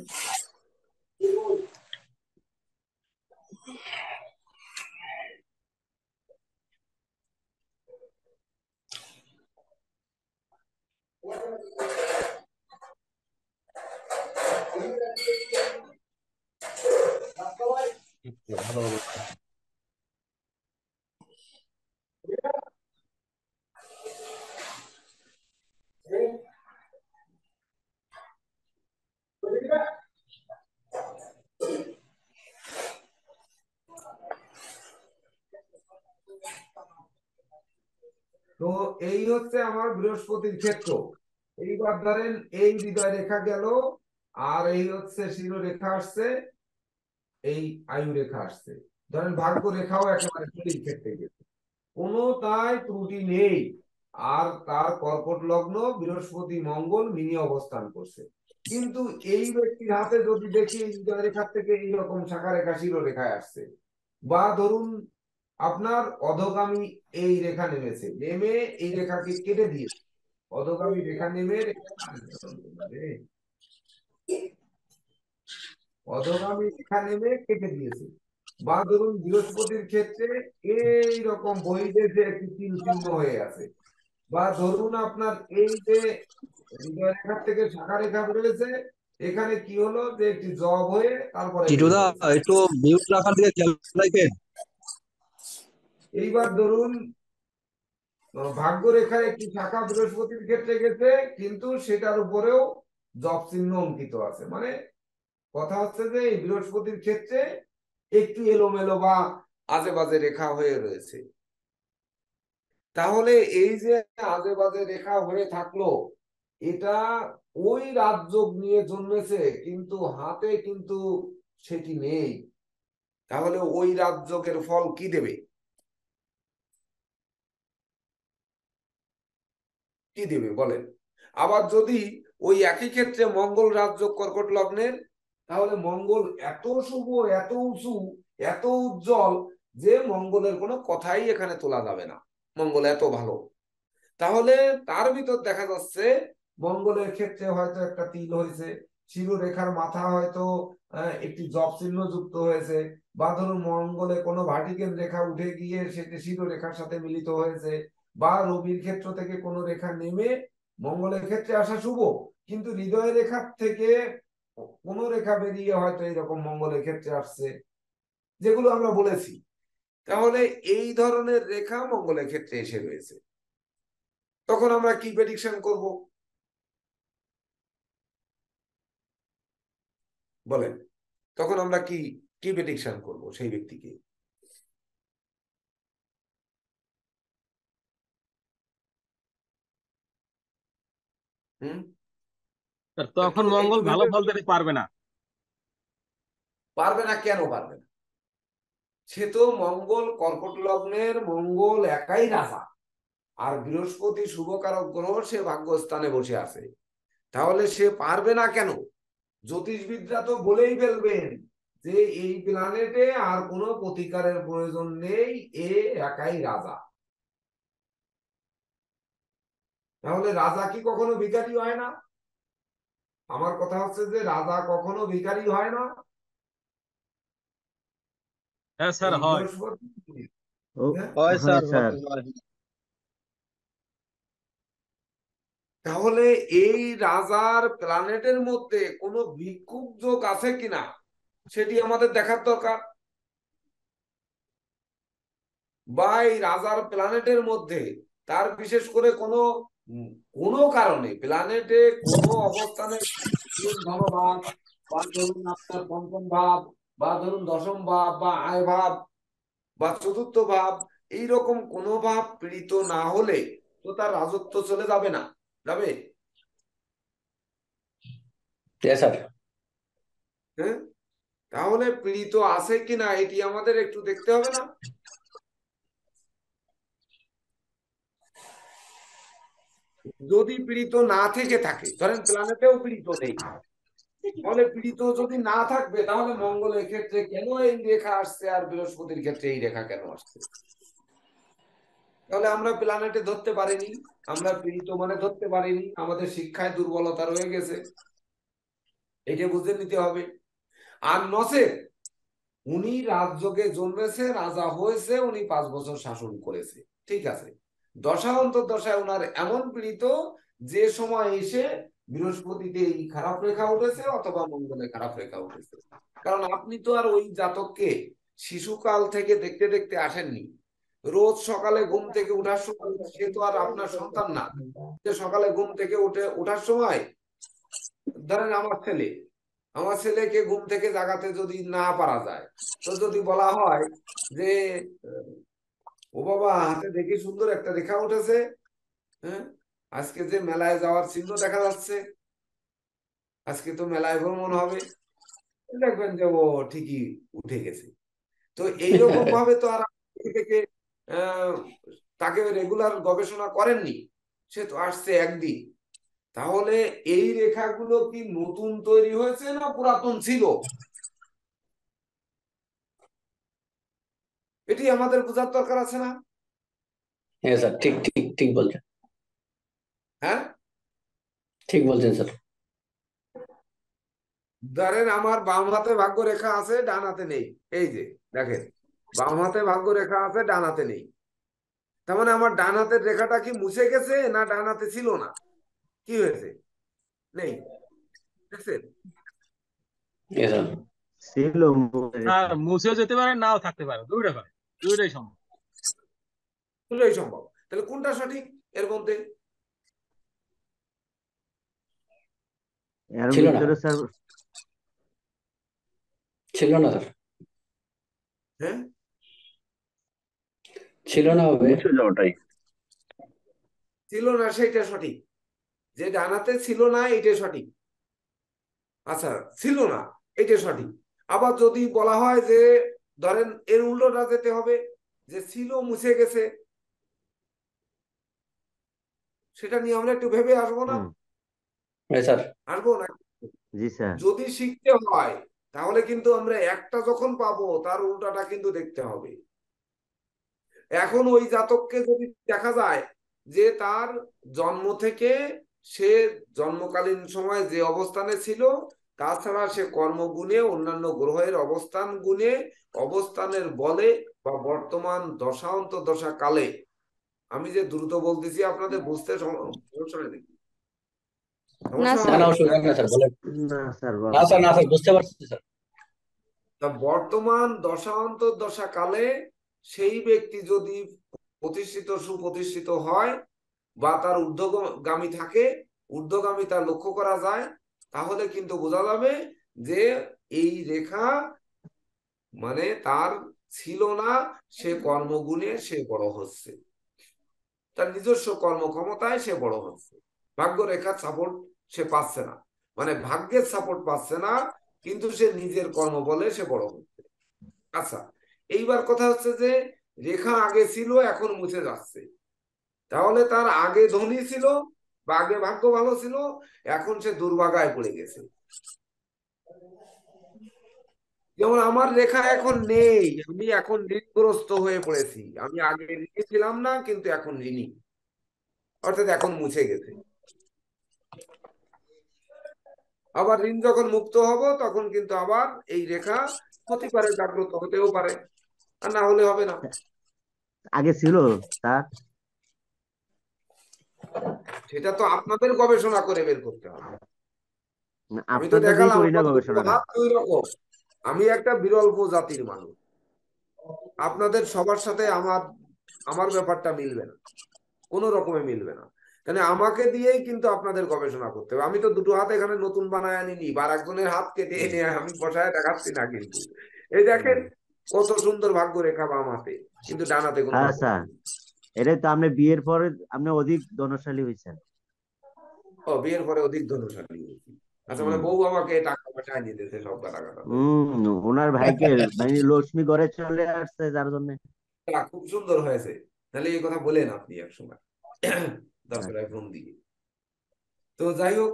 তো এই হচ্ছে আমার বৃহস্পতির ক্ষেত্র। এইবার ধরেন এই হৃদয় রেখা গেল, আর এই হচ্ছে শিরোরেখা আসছে, এই আয়ু রেখা আসছে, ধরেন ভাগ্য রেখাও একেবারে শরীর ক্ষেত্রে গেছে, কোনো তাই ত্রুটি নেই। আর তার কর্কট লগ্ন, বৃহস্পতি মঙ্গল মিনি অবস্থান করছে। কিন্তু এই ব্যক্তির হাতে যদি দেখি এই হৃদয় রেখার থেকে এইরকম শাখা রেখা শিরোরেখায় আসছে, বা ধরুন আপনার অধোগামী এই রেখা নেমেছে, নেমে এই রেখাকে কেটে দিয়েছে, অধোগামী রেখা নেমে অধোগামী রেখা নেমে কেটে দিয়েছে, বা ধরুন বৃহস্পতির ক্ষেত্রে এই রকম বহির্দেশে একটি তিল চিহ্ন হয়ে আছে, বা ধরুন আপনার এই যে হৃদয় রেখার থেকে শাখা রেখা বেরোয়েছে, এখানে কি হলো যে একটি জব হয়ে তারপরে বের টিটুদা হয়েছে। একটু মিউট রাখার দিকে খেয়াল রাখবেন। এইবার ধরুন ভাগ্য রেখার একটি শাখা বৃহস্পতির ক্ষেত্রে গেছে, কিন্তু সেটার উপরেও জব চিহ্ন অঙ্কিত আছে, মানে কথা হচ্ছে যে এই বৃহস্পতির ক্ষেত্রে একটু এলোমেলো বা আজে বাজে রেখা হয়ে রয়েছে। তাহলে এই যে আজে বাজে রেখা হয়ে থাকলো, এটা ওই রাজযোগ নিয়ে জন্মেছে, কিন্তু হাতে কিন্তু সেটি নেই। তাহলে ওই রাজযোগের ফল কি দেবে? কি দেবে বলেন? আবার যদি ওই একই ক্ষেত্রে মঙ্গল রাজযোগ কর্কট লগ্নের, তাহলে মঙ্গল এত শুভ, এত উঁচু, এত উজ্জ্বল, যে মঙ্গলের কোনো কথাই এখানে তোলা যাবে না, মঙ্গল এত ভালো। তাহলে তার ভিতর দেখা যাচ্ছে মঙ্গলের ক্ষেত্রে হয়তো একটা তিল হয়েছে, শিরোরেখার মাথা হয়তো একটি জব চিহ্ন যুক্ত হয়েছে, বা ধরুন মঙ্গলে কোনো ভার্টিক্যাল রেখা উঠে গিয়ে সেটি শিরোরেখার সাথে মিলিত হয়েছে, বা রবির ক্ষেত্র থেকে কোনো রেখা নেমে মঙ্গলের ক্ষেত্রে আসা শুভ, কিন্তু হৃদয় রেখার থেকে কোনো রেখা বেরিয়ে হয়তো এরকম মঙ্গলের ক্ষেত্রে আসছে, যেগুলো আমরা বলেছি। তাহলে এই ধরনের রেখা মঙ্গলের ক্ষেত্রে এসে রয়েছে, তখন আমরা কি প্রেডিকশন করব বলেন? তখন আমরা কি কি প্রেডিকশন করব সেই ব্যক্তিকে? হুম, তখন একটু মঙ্গল একটু ভালো ভেবে, ফল দিতে পারবে না। পারবে না, কেন পারবে না? সে তো মঙ্গল, কর্কট লগ্নের মঙ্গল একাই রাজা, আর বৃহস্পতি শুভকারক গ্রহ, সে ভাগ্যস্থানে বসে আছে। তাহলে সে পারবে না কেন? জ্যোতিষবিদরা তো বলেই ফেলবেন যে এই প্ল্যানেটে আর কোনো প্রতিকারের প্রয়োজন নেই, এ একাই রাজা। তাহলে রাজা কি কখনো ভিখারি হয় না? আমার কথা হচ্ছে যে রাজা কখনো ভিখারি হয় না। হ্যাঁ স্যার এই হয়। বৃহস্পতি, ও হ্যাঁ? হয় হয় স্যার, স্যার। হয়। তাহলে এই রাজার প্ল্যানেটের মধ্যে কোনো ভিক্ষুক যোগ আছে কিনা সেটি আমাদের দেখার দরকার। বা এই রাজার প্ল্যানেটের মধ্যে তার বিশেষ করে কোনো কারণে প্ল্যানেটে কোনো অবস্থানে ধরুন ধনভাব, বা ধরুন আপনার পঞ্চম ভাব, বা ধরুন দশম ভাব, বা আয় ভাব, বা চতুর্থ ভাব, এইরকম কোনো ভাব পীড়িত না হলে তো তার রাজত্ব চলে যাবে না, যাবে? স্যার। হ্যাঁ, তাহলে পীড়িত আছে কিনা এটি আমাদের একটু দেখতে হবে না? যদি পীড়িত না থেকে থাকে, ধরেন প্ল্যানেটেও পীড়িত নেই, তাহলে পীড়িত যদি না থাকবে তাহলে মঙ্গলের ক্ষেত্রে কেন এই রেখা আসছে আর বৃহস্পতির ক্ষেত্রে এই রেখা কেন আসছে? তাহলে আমরা প্ল্যানেটে ধরতে পারিনি, আমরা পীড়িত মানে ধরতে পারিনি, আমাদের শিক্ষায় দুর্বলতা রয়ে গেছে, এটা বুঝে নিতে হবে। আর নচেৎ উনি রাজযোগে জন্মেছে, রাজা হয়েছে, উনি 5 বছর শাসন করেছে, ঠিক আছে, দশা অন্তর্দশায় উনার এমন পীড়িত যে সময় এসে বৃহস্পতিতে এই খারাপ রেখা উঠেছে অথবা মঙ্গলে খারাপ রেখা উঠেছে। কারণ আপনি তো আর ওই জাতককে শিশুকাল থেকে দেখতে দেখতে আসেননি। রোজ সকালে ঘুম থেকে ওঠার সময় সে তো আর আপনার সন্তান না, যে সকালে ঘুম থেকে ওঠার সময়, ধরেন আমার ছেলেকে ঘুম থেকে জাগাতে যদি না পারা যায়, তো যদি বলা হয় যে ও বাবা, হাতে দেখি সুন্দর একটা রেখা উঠেছে, হ্যাঁ, আজকে যে মেলায় যাওয়ার চিহ্ন দেখা যাচ্ছে, আজকে তো মেলায় ভ্রমণ হবে, দেখবেন যে ও ঠিকই উঠে গেছে। তো এইরকম ভাবে তো আর থেকে আহ, তাকে রেগুলার গবেষণা করেননি, সে তো আসছে একদিন। তাহলে এই রেখাগুলো কি নতুন তৈরি হয়েছে না পুরাতন ছিল, এটি আমাদের বোঝার দরকার আছে না? হ্যাঁ স্যার, ঠিক ঠিক ঠিক বলছেন। হ্যাঁ, ঠিক বলছেন স্যার। ধরেন আমার বাম হাতে ভাগ্য রেখা আছে, ডান হাতে নেই, এই যে দেখেন, বাম হাতে ভাগ্য রেখা আছে, ডান হাতে নেই। তার মানে আমার ডান হাতের রেখাটা কি মুছে গেছে, না ডান হাতে ছিল না, কি হয়েছে? নেই, দেখছেন? হ্যাঁ স্যার। ছিল মনে স্যার রেখা। মুছেও যেতে পারে, নাও থাকতে পারে, দুইটা পারে, দুইটাই সম্ভব। দুটোই সম্ভব। তাহলে কোনটা সঠিক এর মধ্যে? এর ছিল না, ভিতরে স্যার ছিল না স্যার, হ্যাঁ, ছিল না হবে। মুছে যাওয়াটাই। ছিল না সেইটা সঠিক, যে ডান হাতে ছিল না এইটা সঠিক। আচ্ছা, ছিল না এটা সঠিক। আবার যদি বলা হয় যে ধরেন এর উল্টোটা যেতে হবে, যে ছিল মুছে গেছে, সেটা নিয়ে আমরা একটু ভেবে আসবো না? হুম, হ্যাঁ স্যার। আসবো না? জি স্যার। যদি শিখতে হয় তাহলে কিন্তু আমরা একটা যখন পাবো তার উল্টাটা কিন্তু দেখতে হবে। এখন ওই জাতককে যদি দেখা যায় যে তার জন্ম থেকে সে জন্মকালীন সময় যে অবস্থানে ছিল, তাছাড়া সে কর্মগুণে, অন্যান্য গ্রহের অবস্থান গুণে, অবস্থানের বলে, বা বর্তমান দশা অন্তর্দশা কালে, আমি যে দ্রুত বলতেছি আপনাদের বুঝতে সমস্যা নেই, না সমস্যা না স্যার। না, হয় অসুবিধা নেই স্যার, বলেন। না স্যার, না বলেন। স্যার, না স্যার, বুঝতে পারছি স্যার। তা বর্তমান দশা অন্তর্দশা কালে সেই ব্যক্তি যদি প্রতিষ্ঠিত সুপ্রতিষ্ঠিত হয়, বা তার ঊর্ধ্বগামী থাকে, ঊর্ধ্বগামী তার লক্ষ্য করা যায়, তাহলে কিন্তু বোঝা যাবে যে এই রেখা মানে তার ছিল না, সে কর্মগুণে সে বড় হচ্ছে, তার নিজস্ব কর্মক্ষমতায় সে বড় হচ্ছে, ভাগ্য রেখার সাপোর্ট সে পাচ্ছে না, মানে ভাগ্যের সাপোর্ট পাচ্ছে না, কিন্তু সে নিজের কর্ম বলে সে বড় হচ্ছে। আচ্ছা, এইবার কথা হচ্ছে যে রেখা আগে ছিল এখন মুছে যাচ্ছে, তাহলে তার আগে ধনী ছিল বা আগে ভাগ্য ভালো ছিল, এখন সে দুর্ভাগায় পড়ে গেছে। যেমন আমার রেখা এখন নেই, আমি এখন ঋণগ্রস্ত হয়ে পড়েছি, আমি আগে ঋণী ছিলাম না কিন্তু এখন ঋণী, অর্থাৎ এখন মুছে গেছে। আবার ঋণ যখন মুক্ত হব তখন কিন্তু আবার এই রেখা হতে পারে, জাগ্রত হতেও পারে, আর না হলে হবে না। আগে ছিল স্যার? সেটা তো আপনাদের গবেষণা করে বের করতে হবে। আমি তো আপনাদের দিয়ে দেখালাম করি না আমার দুটো গবেষণাটা। হাত দুই রকম, আমি একটা বিরল প্রজাতির মানুষ, আপনাদের সবার সাথে আমার আমার ব্যাপারটা মিলবে না, কোনো রকমে মিলবে না। তাহলে আমাকে দিয়েই কিন্তু আপনাদের গবেষণা করতে হবে। আমি তো দুটো হাত এখানে নতুন বানায় আনিনি, বা একজনের হাত কেটে এনে আমি বসায় দেখাচ্ছি না কিন্তু। এই দেখেন কত সুন্দর ভাগ্য রেখা বাম হাতে, কিন্তু ডানাতে কোনো হ্যাঁ ভাগ্য স্যার, নেই। এটাই তো আপনি বিয়ের পরে আপনি অধিক ধনশালী হয়েছেন। ও, বিয়ের পরে অধিক ধনশালী হয়েছি। আচ্ছা, মানে হম বউ আমাকে টাকা পয়সা দিতেছে সব গাদা গাদা। ওনার ভাইকে মানে লক্ষ্মী ঘরে চলে আসছে যার জন্য। খুব সুন্দর হয়েছে। তাহলে এই কথা বলেন আপনি এক সময় দরকার ফোন দিয়ে। তো যাই হোক,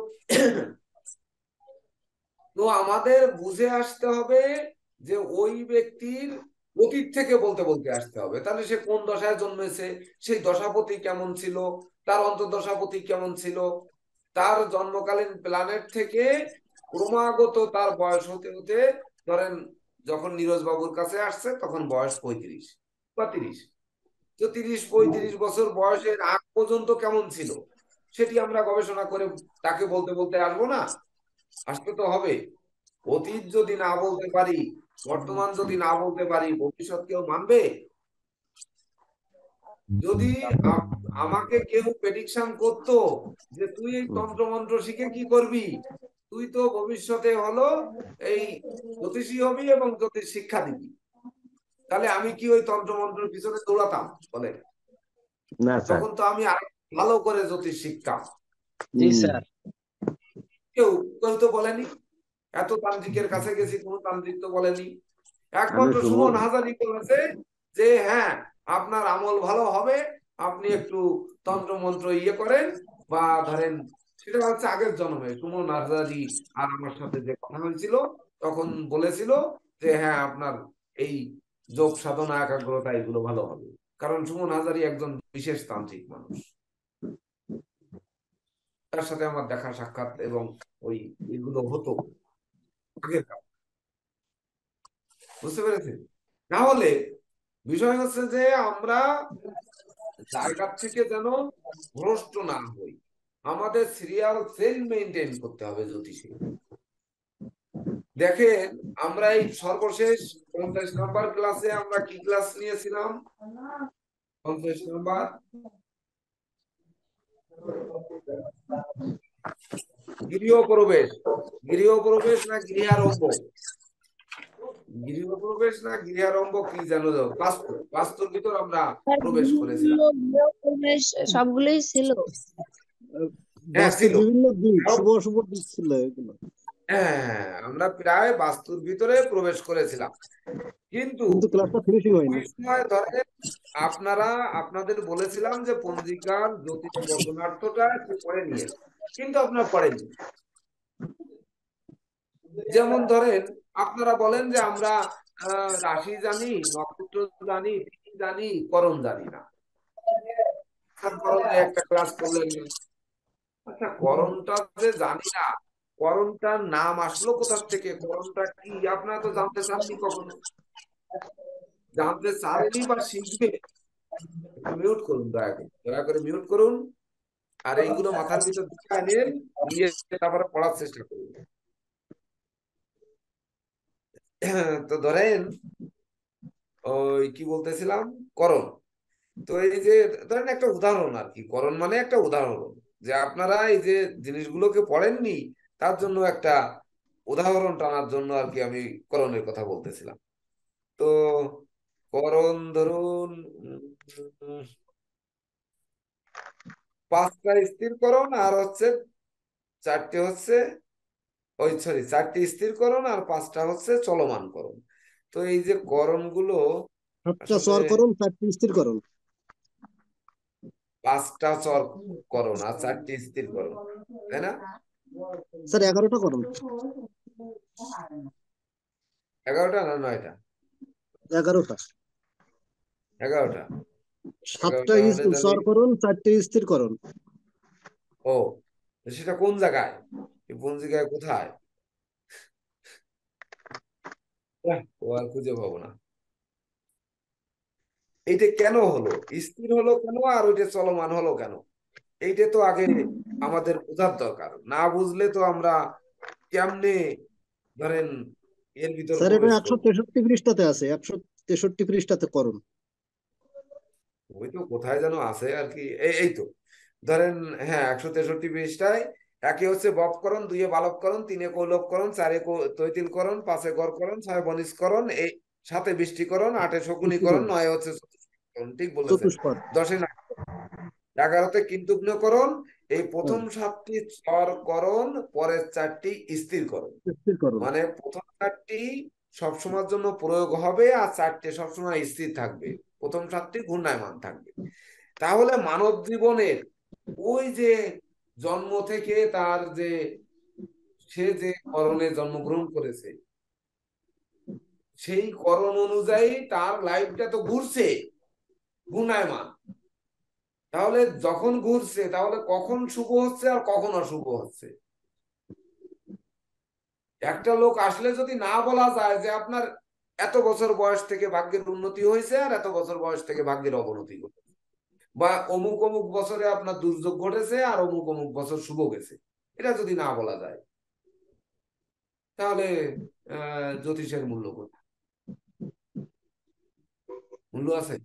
তো আমাদের বুঝে আসতে হবে যে ওই ব্যক্তির অতীত থেকে বলতে বলতে আসতে হবে। তাহলে সে কোন দশায় জন্মেছে, সেই দশাপতি কেমন ছিল, তার অন্তর্দশাপতি কেমন ছিল, তার জন্মকালীন প্ল্যানেট থেকে ক্রমাগত তার বয়স হতে হতে, ধরেন যখন নীরজ বাবুর কাছে আসছে তখন বয়স 35 বা 30, তো 30-35 বছর বয়সের আগ পর্যন্ত কেমন ছিল সেটি আমরা গবেষণা করে তাকে বলতে বলতে আসবো না? আসতে তো হবে। অতীত যদি না বলতে পারি, বর্তমান যদি না বলতে পারি, ভবিষ্যৎ কেউ মানবে? যদি আমাকে কেউ প্রেডিকশন করতো যে তুই এই তন্ত্রমন্ত্র শিখে কি করবি, তুই তো ভবিষ্যতে হলো এই জ্যোতিষী হবি এবং জ্যোতিষ শিক্ষা দিবি, তাহলে আমি কি ওই তন্ত্রমন্ত্রের পিছনে দৌড়াতাম বলে? না স্যার। তখন তো আমি আর ভালো করে জ্যোতিষ শিখতাম। জি স্যার। কেউ কেউ তো বলেনি। এত তান্ত্রিকের কাছে গেছি, কোনো তান্ত্রিক তো বলেনি। আমি একমাত্র সুমন। সুমন হাজারি বলেছে যে হ্যাঁ, আপনার আমল ভালো হবে, আপনি একটু তন্ত্র মন্ত্র ইয়ে করেন, বা ধরেন সেটা হচ্ছে আগের জন্মে সুমন হাজারি আর আমার সাথে যে কথা হয়েছিল তখন বলেছিল যে হ্যাঁ, আপনার এই যোগ সাধনা একাগ্রতা এগুলো ভালো হবে। কারণ সুমন হাজারি একজন বিশেষ তান্ত্রিক মানুষ, তার সাথে আমার দেখা সাক্ষাৎ এবং ওই এগুলো হতো আগের কালে। বুঝতে পেরেছেন? তাহলে বিষয় হচ্ছে যে আমরা জায়গা থেকে যেন ভ্রষ্ট না হই, আমাদের সিরিয়াল সেল মেনটেন করতে হবে জ্যোতিষে। দেখেন, আমরা এই সর্বশেষ 50 নম্বর ক্লাসে আমরা কি ক্লাস নিয়েছিলাম? 50 নম্বর গৃহপ্রবেশ। গৃহপ্রবেশ না গৃহারম্ভ? গৃহপ্রবেশ না গৃহারম্ভ কি যেন, বাস্তু, বাস্তুর ভিতর আমরা স্যার, প্রবেশ করেছিলাম। গৃহপ্রবেশ সবগুলোই ছিল। হ্যাঁ, বাস্তুর ছিল। বিভিন্ন দিক, শুভ শুভ দিক ছিল এগুলো। হ্যাঁ, আমরা প্রায় বাস্তুর ভিতরে প্রবেশ করেছিলাম, কিন্তু কিন্তু ক্লাসটা ফিনিশিং হয়নি। ওই সময় ধরেন আপনারা, আপনাদের বলেছিলাম যে পঞ্জিকার জ্যোতিষ বর্ণনার্থটা একটু পড়ে নিয়েছে, কিন্তু আপনারা পড়েননি। যেমন ধরেন আপনারা বলেন যে আমরা রাশি জানি, নক্ষত্র জানি, তিথি জানি, করণ জানি না। করণে একটা ক্লাস করলেন না। আচ্ছা, করণটা যে জানি না, করণটার নাম আসলো কোথা থেকে, করণটা কি আপনারা তো জানতে চাননি কখনো। জানতে চাননি বা শিখবে, একটু মিউট করুন, দয়া করে দয়া করে মিউট করুন, আর এইগুলো মাথার ভিতর ঢুকায় নিন, নিয়ে তারপরে পড়ার চেষ্টা করুন। তো ধরেন ওই কি বলতেছিলাম, করণ। তো এই যে ধরেন একটা উদাহরণ আর কি, করণ মানে একটা উদাহরণ, যে আপনারা এই যে জিনিসগুলোকে পড়েননি তার জন্য একটা উদাহরণ টানার জন্য আর কি আমি করণের কথা বলতেছিলাম। তো করণ ধরুন, উম, 5টা স্থির করণ আর হচ্ছে 4টে হচ্ছে ওই সরি 4টি স্থিরকরণ আর 5টা হচ্ছে চলমান করণ। তো এই যে করণগুলো 7টা আসলে চর করণ, 4টি স্থির করণ। 5টা চর করণ আর 4টি স্থিরকরণ, তাই না? স্যার 11টা করণ। 11টা না 9টা? 11টা। 11টা। 7টা 11টা হলে তাহলে চর করণ, 4টি স্থির করণ। ও, সেটা কোন জায়গায়, এই কোন জায়গায় কোথায়? ও আর খুঁজে পাবো না। এইটা কেন হলো, স্থির হলো কেন আর ওইটা চলমান হলো কেন? এইটা তো আগে আমাদের বোঝার দরকার। না বুঝলে তো আমরা কেমনে ধরেন এর ভিতর স্যার এটা প্রবেশ করবো? 163 পৃষ্ঠাতে আছে, 163 পৃষ্ঠাতে করণ। ওই তো কোথায় যেন আছে আর কি, এই তো ধরেন, হ্যাঁ 163 পৃষ্ঠায়। একে হচ্ছে বপকরণ, দুইয়ে বালককরণ, তিনে কৌলভকরণ, চারে তৈতিলকরণ, পাঁচে গড়করণ, ছয় বনিজকরণ, এই সাতে বৃষ্টিকরণ, আটে শকুনীকরণ, পুষ্টিকরণ, নয় হচ্ছে চতুষ্করণ। ঠিক বলেছেন। চতুষ্পদ। 10-এ 11তে কিন্তুগ্নকরণ। এই হ্যাঁ, প্রথম 7টি চরকরণ, পরের 4টি স্থিরকরণ। স্থির করণ। মানে প্রথম 4টি সবসময়ের জন্য প্রয়োগ হবে আর 4টে সবসময় স্থির থাকবে। প্রথম 7টি ঘূর্ণায়মান থাকবে। তাহলে মানব জীবনের ওই যে জন্ম থেকে তার যে সে যে করণে জন্মগ্রহণ করেছে, সেই করণ অনুযায়ী তার লাইফটা তো ঘুরছে, ঘূর্ণায়মান। তাহলে যখন ঘুরছে তাহলে কখন শুভ হচ্ছে আর কখন অশুভ হচ্ছে? একটা লোক আসলে যদি না বলা যায় যে আপনার এত বছর বয়স থেকে ভাগ্যের উন্নতি হয়েছে আর এত বছর বয়স থেকে ভাগ্যের অবনতি ঘটেছে, বা অমুক অমুক বছরে আপনার দুর্যোগ ঘটেছে আর অমুক অমুক বছর শুভ গেছে, এটা যদি না বলা যায় তাহলে জ্যোতিষের মূল্য কোথায়? মূল্য আছে?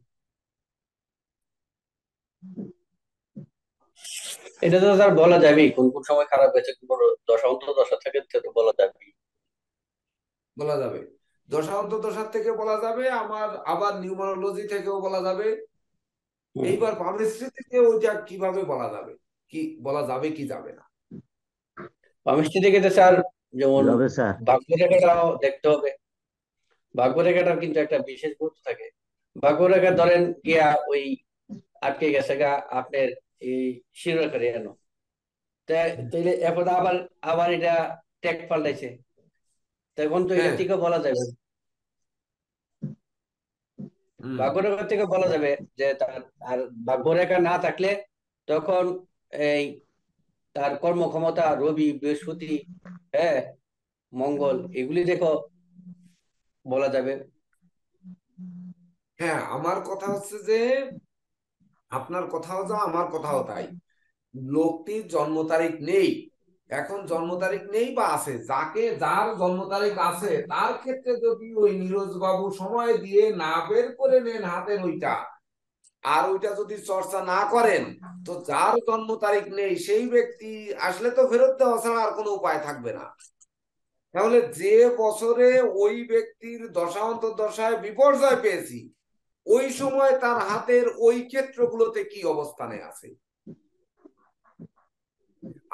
এটা তো স্যার বলা যাবেই কোন কোন সময় খারাপ গেছে, কোন কোন দশা অন্তর্দশা থেকে তো বলা যাবেই। বলা যাবে। দশা অন্তর্দশার থেকে বলা যাবে, আমার আবার নিউমারোলজি থেকেও বলা যাবে। হুম। এইবার পামিস্ট্রি থেকে ওইটা কিভাবে বলা যাবে, কি বলা যাবে কি যাবে না? পামিস্ট্রি থেকে তো স্যার যেমন কিভাবে স্যার? ভাগ্যরেখাটাও দেখতে হবে। ভাগ্যরেখাটার কিন্তু একটা বিশেষ গুরুত্ব থাকে। ভাগ্যরেখা ধরেন গিয়া ওই আটকে গেছে গা আপনার এই শিরোরেখার এনো, তাইলে এরপর আবার আবার এটা ট্যাগ পাল্টাইছে, তখন তো এটা হ্যাঁ। থেকে বলা যাবে, হম। ভাগ্যরেখা থেকে বলা যাবে যে তার আর ভাগ্যরেখা না থাকলে তখন এই তার কর্মক্ষমতা রবি বৃহস্পতি, হ্যাঁ, মঙ্গল, এগুলি দেখো বলা যাবে। হ্যাঁ, আমার কথা হচ্ছে যে আপনার কথাও যা আমার কথাও তাই। লোকটির জন্ম তারিখ নেই, এখন জন্ম তারিখ নেই বা আছে, যাকে যার জন্ম তারিখ আছে তার ক্ষেত্রে যদি ওই নীরজ বাবু সময় দিয়ে না বের করে নেন হাতের ওইটা, আর ওইটা যদি চর্চা না করেন, তো যার জন্ম তারিখ নেই সেই ব্যক্তি আসলে তো ফেরত দেওয়া ছাড়া আর কোনো উপায় থাকবে না। তাহলে যে বছরে ওই ব্যক্তির দশা অন্তর্দশায় বিপর্যয় পেয়েছি, ওই সময় তার হাতের ওই ক্ষেত্রগুলোতে কি অবস্থানে আছে।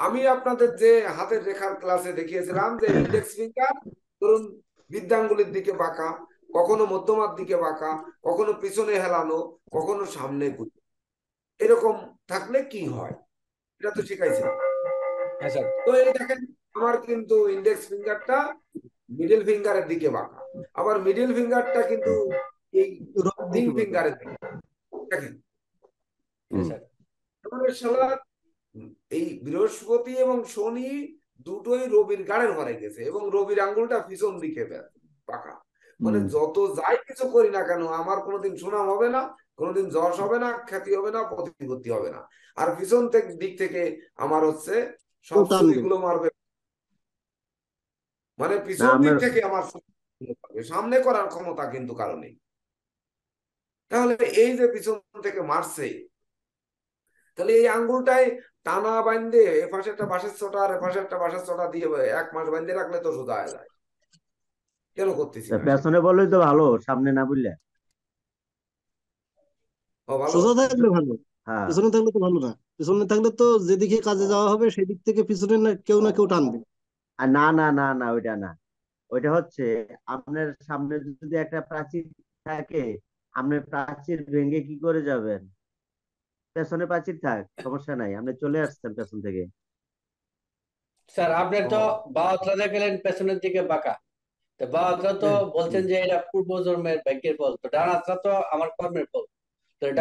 আমি আপনাদের যে হাতের রেখার ক্লাসে দেখিয়েছিলাম যে ইন্ডেক্স ফিঙ্গার ধরুন বৃদ্ধাঙ্গুলির দিকে বাঁকা, কখনো মধ্যমার দিকে বাঁকা, কখনো পিছনে হেলানো, কখনো সামনে গুঁজে, এরকম থাকলে কি হয় এটা তো শিখাইছিলাম। হ্যাঁ স্যার। তো এই দেখেন, আমার কিন্তু ইন্ডেক্স ফিঙ্গারটা মিডল ফিঙ্গারের দিকে বাঁকা, আবার মিডল ফিঙ্গারটা কিন্তু এই রবির রিং দিকে বাঁকা। ফিঙ্গারের দিকে। দেখেন, হ্যাঁ হুম। স্যার। তাহলে শালা এই বৃহস্পতি এবং শনি দুটোই রবির গাড়ের ঘরে গেছে এবং রবির আঙ্গুলটা পিছন দিকে বাঁকা। মানে হুম। যত যাই কিছু করি না কেন আমার কোনোদিন সুনাম হবে না, কোনোদিন যশ হবে না, খ্যাতি হবে না, প্রতিপত্তি হবে না। আর পিছন দিক থেকে আমার হচ্ছে কেউ সব টানবে। ছুরিগুলো মারবে, মানে না পিছন দিক আমার থেকে আমার ছুরিগুলো মারবে, সামনে করার ক্ষমতা কিন্তু কারো নেই। তাহলে এই যে পিছন থেকে মারছে, তাহলে এই আঙ্গুলটাই টানা বান্ধে এপাশে একটা বাঁশের ছোটা আর এপাশে একটা বাঁশের ছোটা দিয়ে 1 মাস বান্ধে রাখলে তো সোজা হয়ে যায়। কেন করতেছি না সেটা? পেছনে বললেই তো ভালো, সামনে না বুঝলে। ও ভালো। সোজা থাকলে ভালো, হ্যাঁ। পিছনে থাকলে তো ভালো না। পিছনে থাকলে তো যেদিকে কাজে যাওয়া হবে সেদিক থেকে পিছনে না কেউ টানবে। আর না না না না, ওইটা না। ওইটা হচ্ছে আপনার সামনে যদি একটা প্রাচীর থাকে, আপনি প্রাচীর ভেঙে কি করে যাবেন? পেছনে প্রাচীর থাক, সমস্যা নাই, আপনি চলে আসছেন পেছন থেকে। স্যার আপনার তো ও বাঁ হাতটা দেখালেন পেছনের দিকে বাঁকা, তো বাঁ হাতটা তো হ্যাঁ, বলছেন হুম, যে এটা পূর্ব জন্মের ভাগ্যের ফল, তো ডান হাতটা তো আমার কর্মের ফল। তো হুম,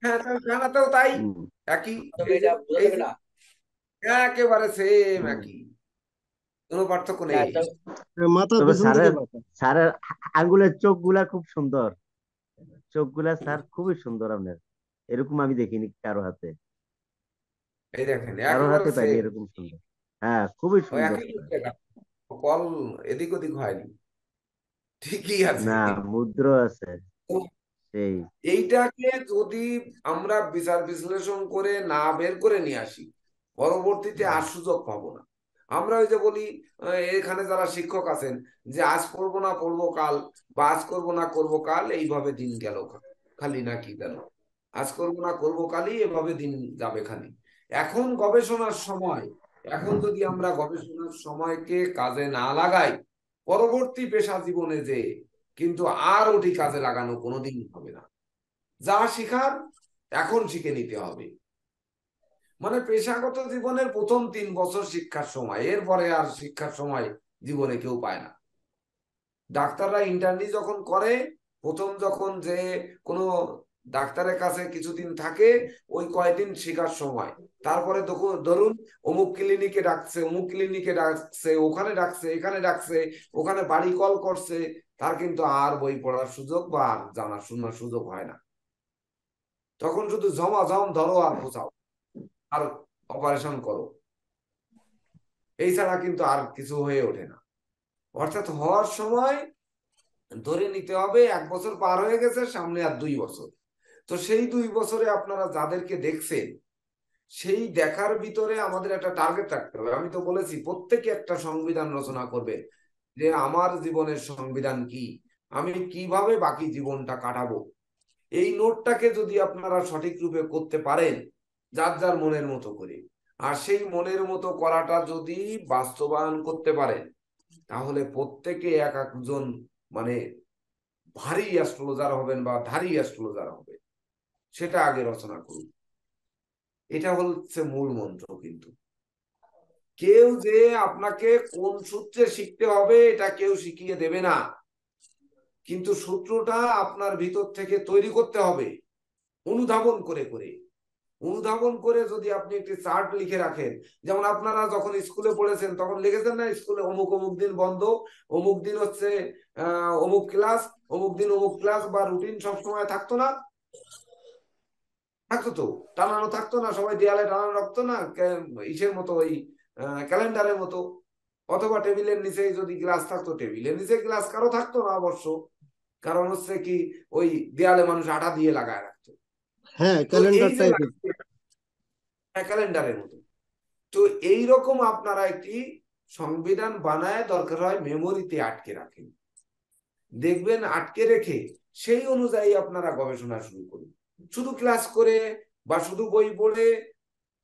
হ্যাঁ, তাহলে ডানাতেও তাই হুম, একই। তবে এই যে এটা বোঝা এই যাবে যে না। একেবারে সেম হুম। একই, কোনো পার্থক্য হ্যাঁ, নেই। তো মাথা তবে পেছন দিকে স্যারের বাঁকা। স্যারের আঙ্গুলের চোখ গুলা খুব সুন্দর। চোখগুলা স্যার খুবই সুন্দর আপনার। এরকম আমি দেখিনি কারো হাতে। এই দেখেন কারো একেবারে হাতে পাইনি সেম, এরকম সুন্দর। হ্যাঁ, খুবই ওই সুন্দর একই স্যার। কল এদিক ওদিক হয়নি, ঠিকই আছে। না, মুদ্র আছে তো সেই। এইটাকে যদি আমরা বিচার বিশ্লেষণ করে না বের করে নিয়ে আসি, পরবর্তীতে আর সুযোগ পাবো না। আমরা ওই যে বলি, এখানে যারা শিক্ষক আছেন, যে আজ করবো না পড়বো কাল, বা আজ করবো না করবো কাল, এইভাবে দিন গেল খালি, নাকি গেল আজ করবো না করবো কালই, এভাবে দিন যাবে খালি। এখন গবেষণার সময়, এখন যদি আমরা গবেষণার সময়কে কাজে না লাগাই, পরবর্তী পেশা জীবনে যে কিন্তু আর ওটি কাজে লাগানো কোনোদিন হবে না। যা শিখার এখন শিখে নিতে হবে। মানে পেশাগত জীবনের প্রথম 3 বছর শিক্ষার সময়, এরপরে আর শিক্ষার সময় জীবনে কেউ পায় না। ডাক্তাররা ইন্টার্নি যখন করে, প্রথম যখন যে কোনো ডাক্তারের কাছে কিছুদিন থাকে, ওই কয়দিন শেখার সময়। তারপরে ধরুন অমুক ক্লিনিকে ডাকছে, অমুক ক্লিনিকে ডাকছে, ওখানে ডাকছে, এখানে ডাকছে, ওখানে বাড়ি কল করছে, তার কিন্তু আর বই পড়ার সুযোগ বা আর জানা শোনার সুযোগ হয় না। তখন শুধু জম ধরো আর খোঁচাও আর অপারেশন করো, এই ছাড়া কিন্তু আর কিছু হয়ে ওঠে না। অর্থাৎ হওয়ার সময় ধরে নিতে হবে 1 বছর পার হয়ে গেছে, সামনে আর 2 বছর। তো সেই 2 বছরে আপনারা যাদেরকে দেখছেন, সেই দেখার ভিতরে আমাদের একটা টার্গেট রাখতে হবে। আমি তো বলেছি প্রত্যেকে একটা সংবিধান রচনা করবে, যে আমার জীবনের সংবিধান কি, আমি কিভাবে বাকি জীবনটা কাটাবো। এই নোটটাকে যদি আপনারা সঠিক রূপে করতে পারেন, যার যার মনের মতো করে, আর সেই মনের মতো করাটা যদি বাস্তবায়ন করতে পারেন, তাহলে প্রত্যেকে এক একজন মানে ভারী অ্যাস্ট্রোলজার হবেন বা ধারী অ্যাস্ট্রোলজার হবে। সেটা আগে রচনা করুন। এটা হচ্ছে মূল মন্ত্র। কিন্তু কেউ যে আপনাকে কোন সূত্রে শিখতে হবে এটা কেউ শিখিয়ে দেবে না, কিন্তু সূত্রটা আপনার ভিতর থেকে তৈরি করতে হবে, অনুধাবন করে করে। অনুধাবন করে যদি আপনি একটি চার্ট লিখে রাখেন, যেমন আপনারা যখন স্কুলে পড়েছেন তখন লিখেছেন না, স্কুলে অমুক অমুক দিন বন্ধ, অমুক দিন হচ্ছে অমুক ক্লাস, অমুক দিন অমুক ক্লাস, বা রুটিন সবসময় থাকতো না? থাকতো তো, টানানো থাকতো না, সবাই দেয়ালে টানানো রাখতো না, ইসের মতো, ওই ক্যালেন্ডারের মতো। অথবা টেবিলের নিচে যদি গ্লাস থাকতো, টেবিলের নিচে গ্লাস কারো থাকতো না অবশ্য, কারণ হচ্ছে কি ওই দেয়ালে মানুষ আঠা দিয়ে লাগায় রাখতো। হ্যাঁ, তো এই ক্যালেন্ডার যে টাইপের। ক্যালেন্ডারের মতো, তো এইরকম আপনারা একটি সংবিধান বানায় দরকার হয় মেমোরিতে আটকে রাখেন, দেখবেন আটকে রেখে সেই অনুযায়ী আপনারা গবেষণা শুরু করুন। শুধু ক্লাস করে বা শুধু বই পড়ে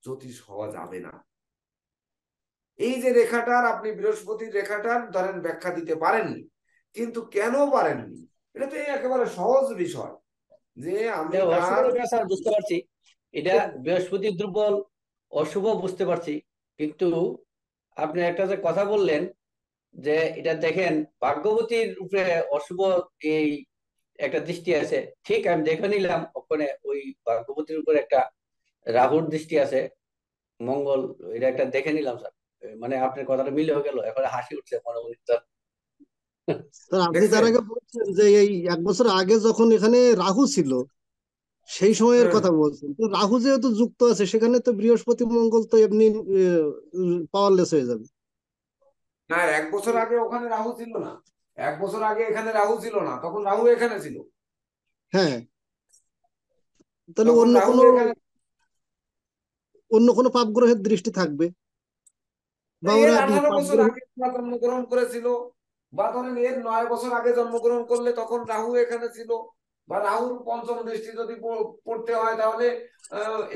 জ্যোতিষ হওয়া যাবে না। এই যে রেখাটার, আপনি বৃহস্পতির রেখাটার ধরেন ব্যাখ্যা দিতে পারেননি, কিন্তু কেন পারেননি, এটা তো একেবারে সহজ বিষয়, যে আমি অশুভ তার রেখা স্যার বুঝতে পারছি, এটা বৃহস্পতি দুর্বল, অশুভ বুঝতে পারছি, কিন্তু আপনি একটা যে কথা বললেন যে এটা দেখেন ভাগ্যবতীর উপরে অশুভ এই একটা দৃষ্টি আছে, ঠিক আমি দেখে নিলাম ওখানে ওই ভাগ্যবতীর উপরে একটা রাহুর দৃষ্টি আছে, মঙ্গল, এটা একটা দেখে নিলাম স্যার। মানে আপনার কথাটা মিলে হয়ে গেল, এখন হাসি উঠছে মনে মনে স্যার। স্যার, আপনি তার দেখছেন। আগে বলছেন যে এই 1 বছর আগে যখন এখানে রাহু ছিল সেই সময়ের হ্যাঁ, কথা বলছেন, তো রাহু যেহেতু যুক্ত আছে সেখানে তো বৃহস্পতি মঙ্গল তো এমনি পাওয়ারলেস হয়ে যাবে। না 1 বছর আগে ওখানে রাহু ছিল না, 1 বছর আগে এখানে রাহু ছিল না, তখন রাহু এখানে ছিল। হ্যাঁ, তাহলে তখন অন্য রাহু কোনো এখানে, অন্য কোনো পাপ গ্রহের দৃষ্টি থাকবে, বা এর ওরা 18 বছর পাপ গ্রহ। আগে জন্মগ্রহণ করেছিল, বা ধরেন এর 9 বছর আগে জন্মগ্রহণ করলে তখন রাহু এখানে ছিল, বা রাহুর পঞ্চম দৃষ্টি যদি পড়তে হয় তাহলে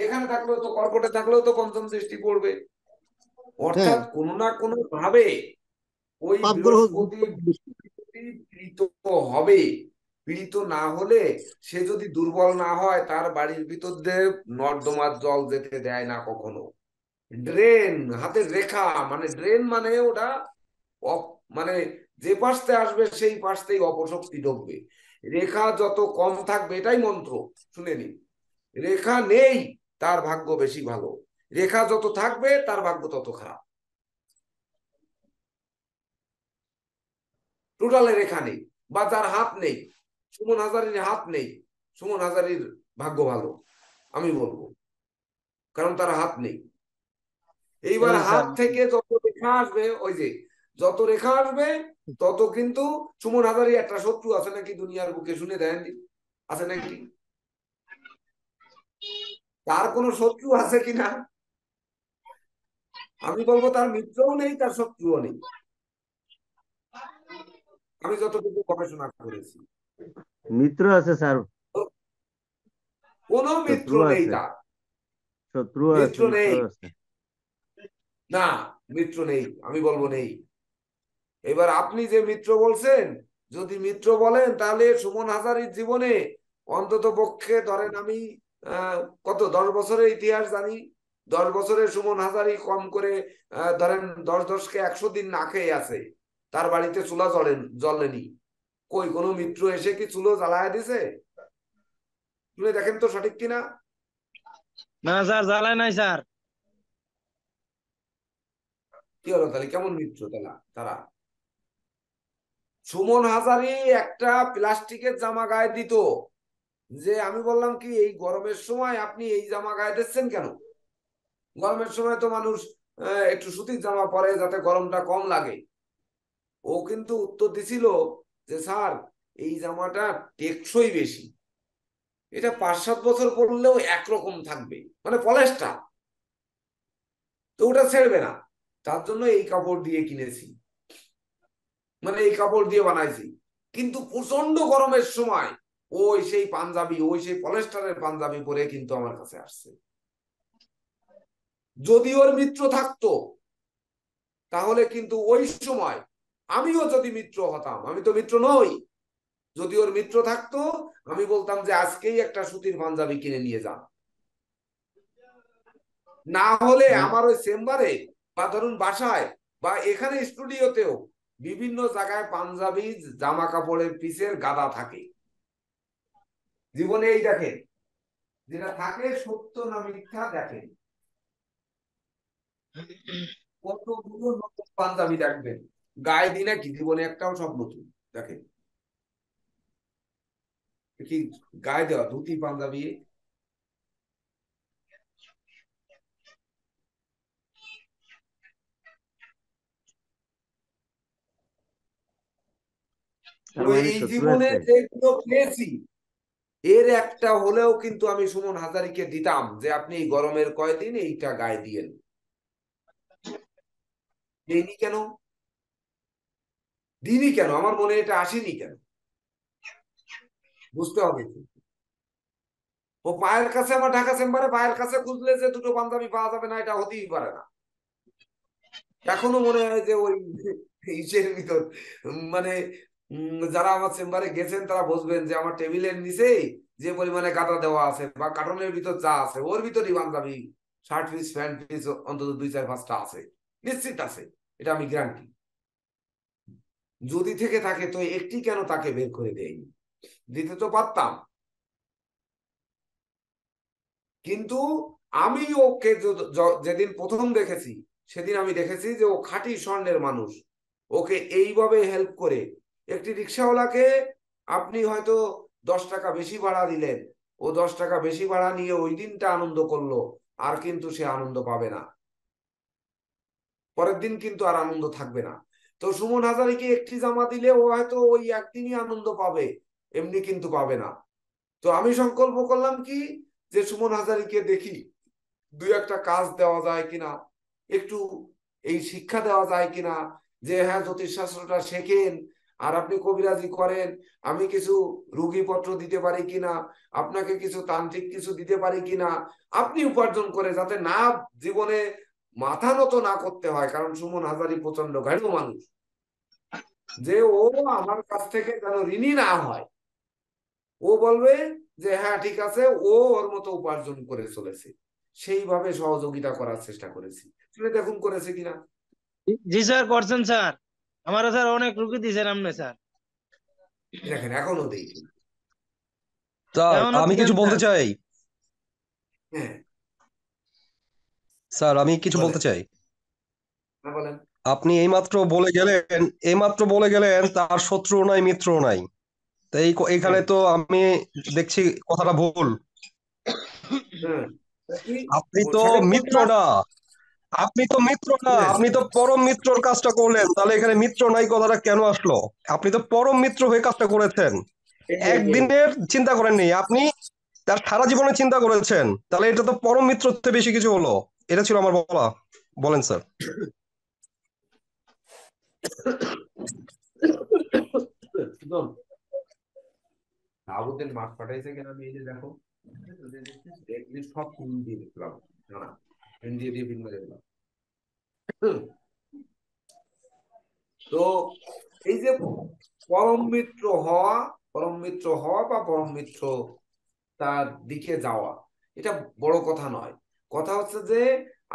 এখানে থাকলেও তো, কর্কটে থাকলেও তো পঞ্চম দৃষ্টি পড়বে। অর্থাৎ কোনো না কোনো ভাবে ওই পাপ গ্রহ বৃহস্পতি পীড়িত হবে। পীড়িত না হলে সে যদি দুর্বল না হয়, তার বাড়ির ভিতর দিয়ে নর্দমার জল যেতে দেয় না কখনো। ড্রেন, হাতের রেখা, মানে ড্রেন মানে ওটা মানে যে পাশতে আসবে সেই পাশতেই অপশক্তি ঢুকবে। রেখা যত কম থাকবে, এটাই মন্ত্র, শুনে নিন। রেখা নেই তার ভাগ্য বেশি ভালো, রেখা যত থাকবে তার ভাগ্য তত খারাপ। টোটালে রেখা নেই, বা যার হাত নেই, সুমন হাজারীর হাত নেই, সুমন হাজারীর ভাগ্য ভালো আমি বলবো, কারণ তার হাত নেই। এইবার হাত থেকে যত রেখা আসবে, ওই যে যত রেখা আসবে তত কিন্তু সুমন হাজারী একটা শত্রু আছে নাকি দুনিয়ার বুকে, শুনে দেন, আছে নাকি? তার কোনো শত্রু আছে কিনা? আমি বলবো তার মিত্রও নেই, তার শত্রুও নেই, আমি যতটুকু গবেষণা করেছি। মিত্র আছে স্যার, কোনো মিত্র শত্রু নেই আছে, তার, শত্রু আছে, মিত্র মিত্র নেই, আছে। না মিত্র নেই, আমি বলবো নেই। এবার আপনি যে মিত্র বলছেন, যদি মিত্র বলেন তাহলে সুমন হাজারীর জীবনে অন্তত পক্ষে ধরেন, আমি কত 10 বছরের ইতিহাস জানি, 10 বছরে সুমন হাজারী কম করে ধরেন 10-10কে 100 দিন না খেয়ে আছে, তার বাড়িতে চুলা জ্বলেনি। কই কোনো মিত্র এসে কি চুলো জ্বালায় দিছে? শুনে দেখেন তো সঠিক কিনা। না স্যার, জ্বালায় নাই স্যার। কি হলো তাহলে, কেমন মিত্র তারা? সুমন হাজারী একটা প্লাস্টিকের জামা গায়ে দিত, যে আমি বললাম কি এই গরমের সময় আপনি এই জামা গায়ে দিচ্ছেন কেন? গরমের সময় তো মানুষ একটু সুতির জামা পরে যাতে গরমটা কম লাগে। ও কিন্তু উত্তর দিছিল যে স্যার এই জামাটা টেকসই বেশি, এটা 5-7 বছর পরলেও একরকম থাকবে, মানে পলেশটা তো ওটা ছেড়বে না, তার জন্য এই কাপড় দিয়ে কিনেছি, মানে এই কাপড় দিয়ে বানাইছি। কিন্তু প্রচন্ড গরমের সময় ওই সেই পাঞ্জাবি, ওই সেই পলেস্টারের পাঞ্জাবি পরে কিন্তু আমার কাছে আসছে। যদি ওর মিত্র থাকতো তাহলে কিন্তু ওই সময় আমিও যদি মিত্র হতাম, আমি তো মিত্র নই, যদি ওর মিত্র থাকতো আমি বলতাম যে আজকেই একটা সুতির পাঞ্জাবি কিনে নিয়ে যান। না হলে আমার ওই চেম্বারে বা ধরুন বাসায় বা এখানে স্টুডিওতেও বিভিন্ন জায়গায় পাঞ্জাবি জামা কাপড়ের পিসের গাদা থাকে। জীবনে এই দেখেন, যেটা থাকে সত্য না মিথ্যা দেখেন, কতগুলো নতুন পাঞ্জাবি দেখবেন, গায়ে দিনে কি জীবনে একটাও সব নতুন দেখেন, কি গায়ে দেওয়া ধুতি পাঞ্জাবি। তার মানে এই শত্রু জীবনে আছে। যেগুলো পেয়েছি এর একটা হলেও কিন্তু আমি সুমন হাজারীকে দিতাম, যে আপনি এই গরমের কয়দিন এইটা গায়ে দিয়েন। দিইনি কেন? দিইনি কেন? আমার মনে এটা আসেনি কেন? বুঝতে হবে। ও পায়ের কাছে, আমার ঢাকা চেম্বারে পায়ের কাছে খুঁজলে যে দুটো পাঞ্জাবি পাওয়া যাবে না, এটা হতেই পারে না। এখনো মনে হয় যে ওই ইসের ভিতর, মানে যারা আমার চেম্বারে গেছেন তারা বুঝবেন যে আমার টেবিলের নিচে যে পরিমাণে গাদা দেওয়া আছে বা কার্টনের ভিতর যা আছে ওর ভিতরই পাঞ্জাবি, শার্ট পিস, প্যান্ট পিস অন্তত 2-4-5টা আছে, নিশ্চিত আছে, এটা আমি গ্যারান্টি। যদি থেকে থাকে তো একটি কেন তাকে বের করে দেয়নি? দিতে তো পারতাম। কিন্তু আমি ওকে যেদিন প্রথম দেখেছি সেদিন আমি দেখেছি যে ও খাঁটি স্বর্ণের মানুষ। ওকে এইভাবে হেল্প করে, একটি রিক্সাওয়ালাকে আপনি হয়তো 10 টাকা বেশি ভাড়া দিলেন, ও 10 টাকা বেশি ভাড়া নিয়ে ওই দিনটা আনন্দ করলো, আর কিন্তু সে আনন্দ পাবে না, পরের দিন কিন্তু আর আনন্দ থাকবে না। তো সুমন হাজারীকে একটি জামা দিলে ও হয়তো ওই একদিনই আনন্দ পাবে, এমনি কিন্তু পাবে না। তো আমি সংকল্প করলাম কি, যে সুমন হাজারীকে দেখি 2-1টা কাজ দেওয়া যায় কিনা, একটু এই শিক্ষা দেওয়া যায় কিনা, যে হ্যাঁ জ্যোতিষশাস্ত্রটা শেখেন আর আপনি কবিরাজি করেন, আমি কিছু রুগীপত্র দিতে পারি কিনা, আপনাকে কিছু তান্ত্রিক কিছু দিতে পারি কিনা, আপনি উপার্জন করে যাতে না জীবনে মাথা নত না করতে হয়, কারণ সুমন হাজারি প্রচন্ড গাঢ় মানুষ, যে ও আমার কাছ থেকে যেন ঋণী না হয়। ও বলবে যে হ্যাঁ ঠিক আছে, ও ওর মতো উপার্জন করে চলেছে, সেইভাবে সহযোগিতা করার চেষ্টা করেছি। শুনে দেখুন করেছে কিনা। জি স্যার, করছেন স্যার। আমার স্যার অনেক রুগী দিয়েছেন আপনি স্যার। দেখেন এখনো দেখি। স্যার এখনো আমি দিবেন কিছু বলতে স্যার। চাই। হ্যাঁ, স্যার আমি কিছু বলেন। বলতে চাই। হ্যাঁ বলেন। আপনি এইমাত্র বলে গেলেন তার শত্রু নাই মিত্র নাই। তো এইখানে হ্যাঁ, তো আমি দেখছি কথাটা ভুল। হ্যাঁ, তা কি আপনি তো সেকেন্ড মিত্র কোনটা? না, হ্যাঁ, আপনি তো পরম মিত্রর কাজটা করলেন, তাহলে এখানে মিত্র নাই কথাটা কেন আসলো? আপনি তো পরম মিত্র হয়ে কাজটা করেছেন, একদিনের চিন্তা করেননি আপনি, তার সারা জীবনে চিন্তা করেছেন, তাহলে এটা তো পরম মিত্রর থেকে বেশি কিছু হলো। এটা ছিল আমার বলা। বলেন স্যার। সুজন, দাউদের মাঠ পাঠাইছে কেন? আমি এই যে দেখো, দেখলি সব পিন দিয়ে দেখলাম, না পিন দিয়ে দিয়ে পিন মেরে দিলাম। তো এই যে পরম মিত্র হওয়া বা পরম মিত্র তার দিকে যাওয়া, এটা বড় কথা নয়। কথা হচ্ছে যে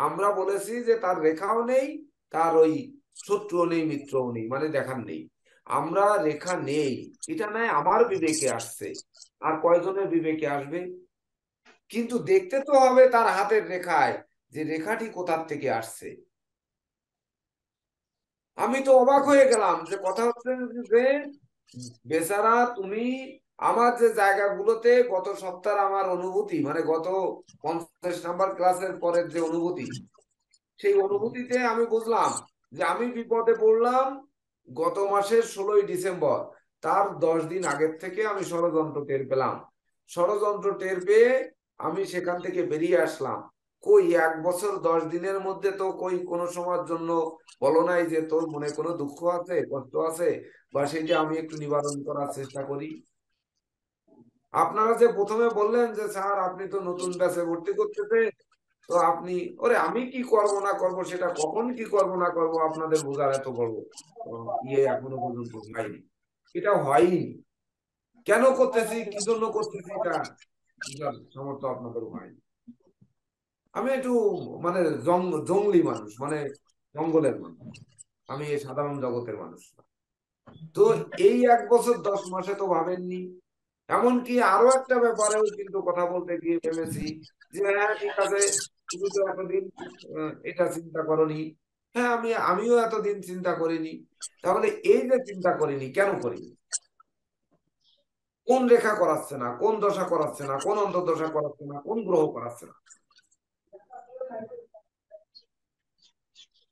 আমরা বলেছি যে তার রেখাও নেই, তার ওই শত্রুও নেই, মিত্রও নেই, মানে দেখার নেই। আমরা রেখা নেই, এটা নয় আমার বিবেকে আসছে, আর কয়জনের বিবেকে আসবে? কিন্তু দেখতে তো হবে তার হাতের রেখায় যে রেখাটি কোথার থেকে আসছে। আমি তো অবাক হয়ে গেলাম, যে কথা হচ্ছে যে বেচারা তুমি আমার যে জায়গাগুলোতে গত সপ্তাহে আমার অনুভূতি, মানে গত 50 নম্বর ক্লাসের পরের যে অনুভূতি, সেই অনুভূতিতে আমি বুঝলাম যে আমি বিপদে পড়লাম গত মাসের 16ই ডিসেম্বর। তার 10 দিন আগের থেকে আমি ষড়যন্ত্র টের পেলাম। ষড়যন্ত্র টের পেয়ে আমি সেখান থেকে বেরিয়ে আসলাম। কই 1 বছর 10 দিনের মধ্যে তো কই কোনো সময়ের জন্য বলো নাই যে তোর মনে কোনো দুঃখ আছে, কষ্ট আছে, বা সেটা আমি একটু নিবারণ করার চেষ্টা করি। আপনারা যে প্রথমে বললেন যে স্যার আপনি তো নতুন ব্যাচে ভর্তি করতেছে, তো আপনি, ওরে আমি কি করব না করব, সেটা কখন কি করব না করব আপনাদের বোঝার এত বড় ইয়ে এখনো পর্যন্ত হয়নি। এটা হয়নি। কেন করতেছি, কি জন্য করতেছি, এটা বুঝার সামর্থ্য আপনাদের হয়নি। আমি একটু মানে জঙ্গলি মানুষ, মানে জঙ্গলের মানুষ, আমি এই সাধারণ জগতের মানুষ না। তো এই 1 বছর 10 মাসে তো ভাবেননি। এমনকি আরো একটা ব্যাপারেও কিন্তু কথা বলতে গিয়ে ভেবেছি যে হ্যাঁ ঠিক আছে, তুমি তো এতদিন এটা চিন্তা করনি। হ্যাঁ, আমিও এতদিন চিন্তা করিনি। তাহলে এই যে চিন্তা করিনি, কেন করিনি? কোন রেখা করাচ্ছে না, কোন দশা করাচ্ছে না, কোন অন্তর্দশা করাচ্ছে না, কোন গ্রহ করাচ্ছে না?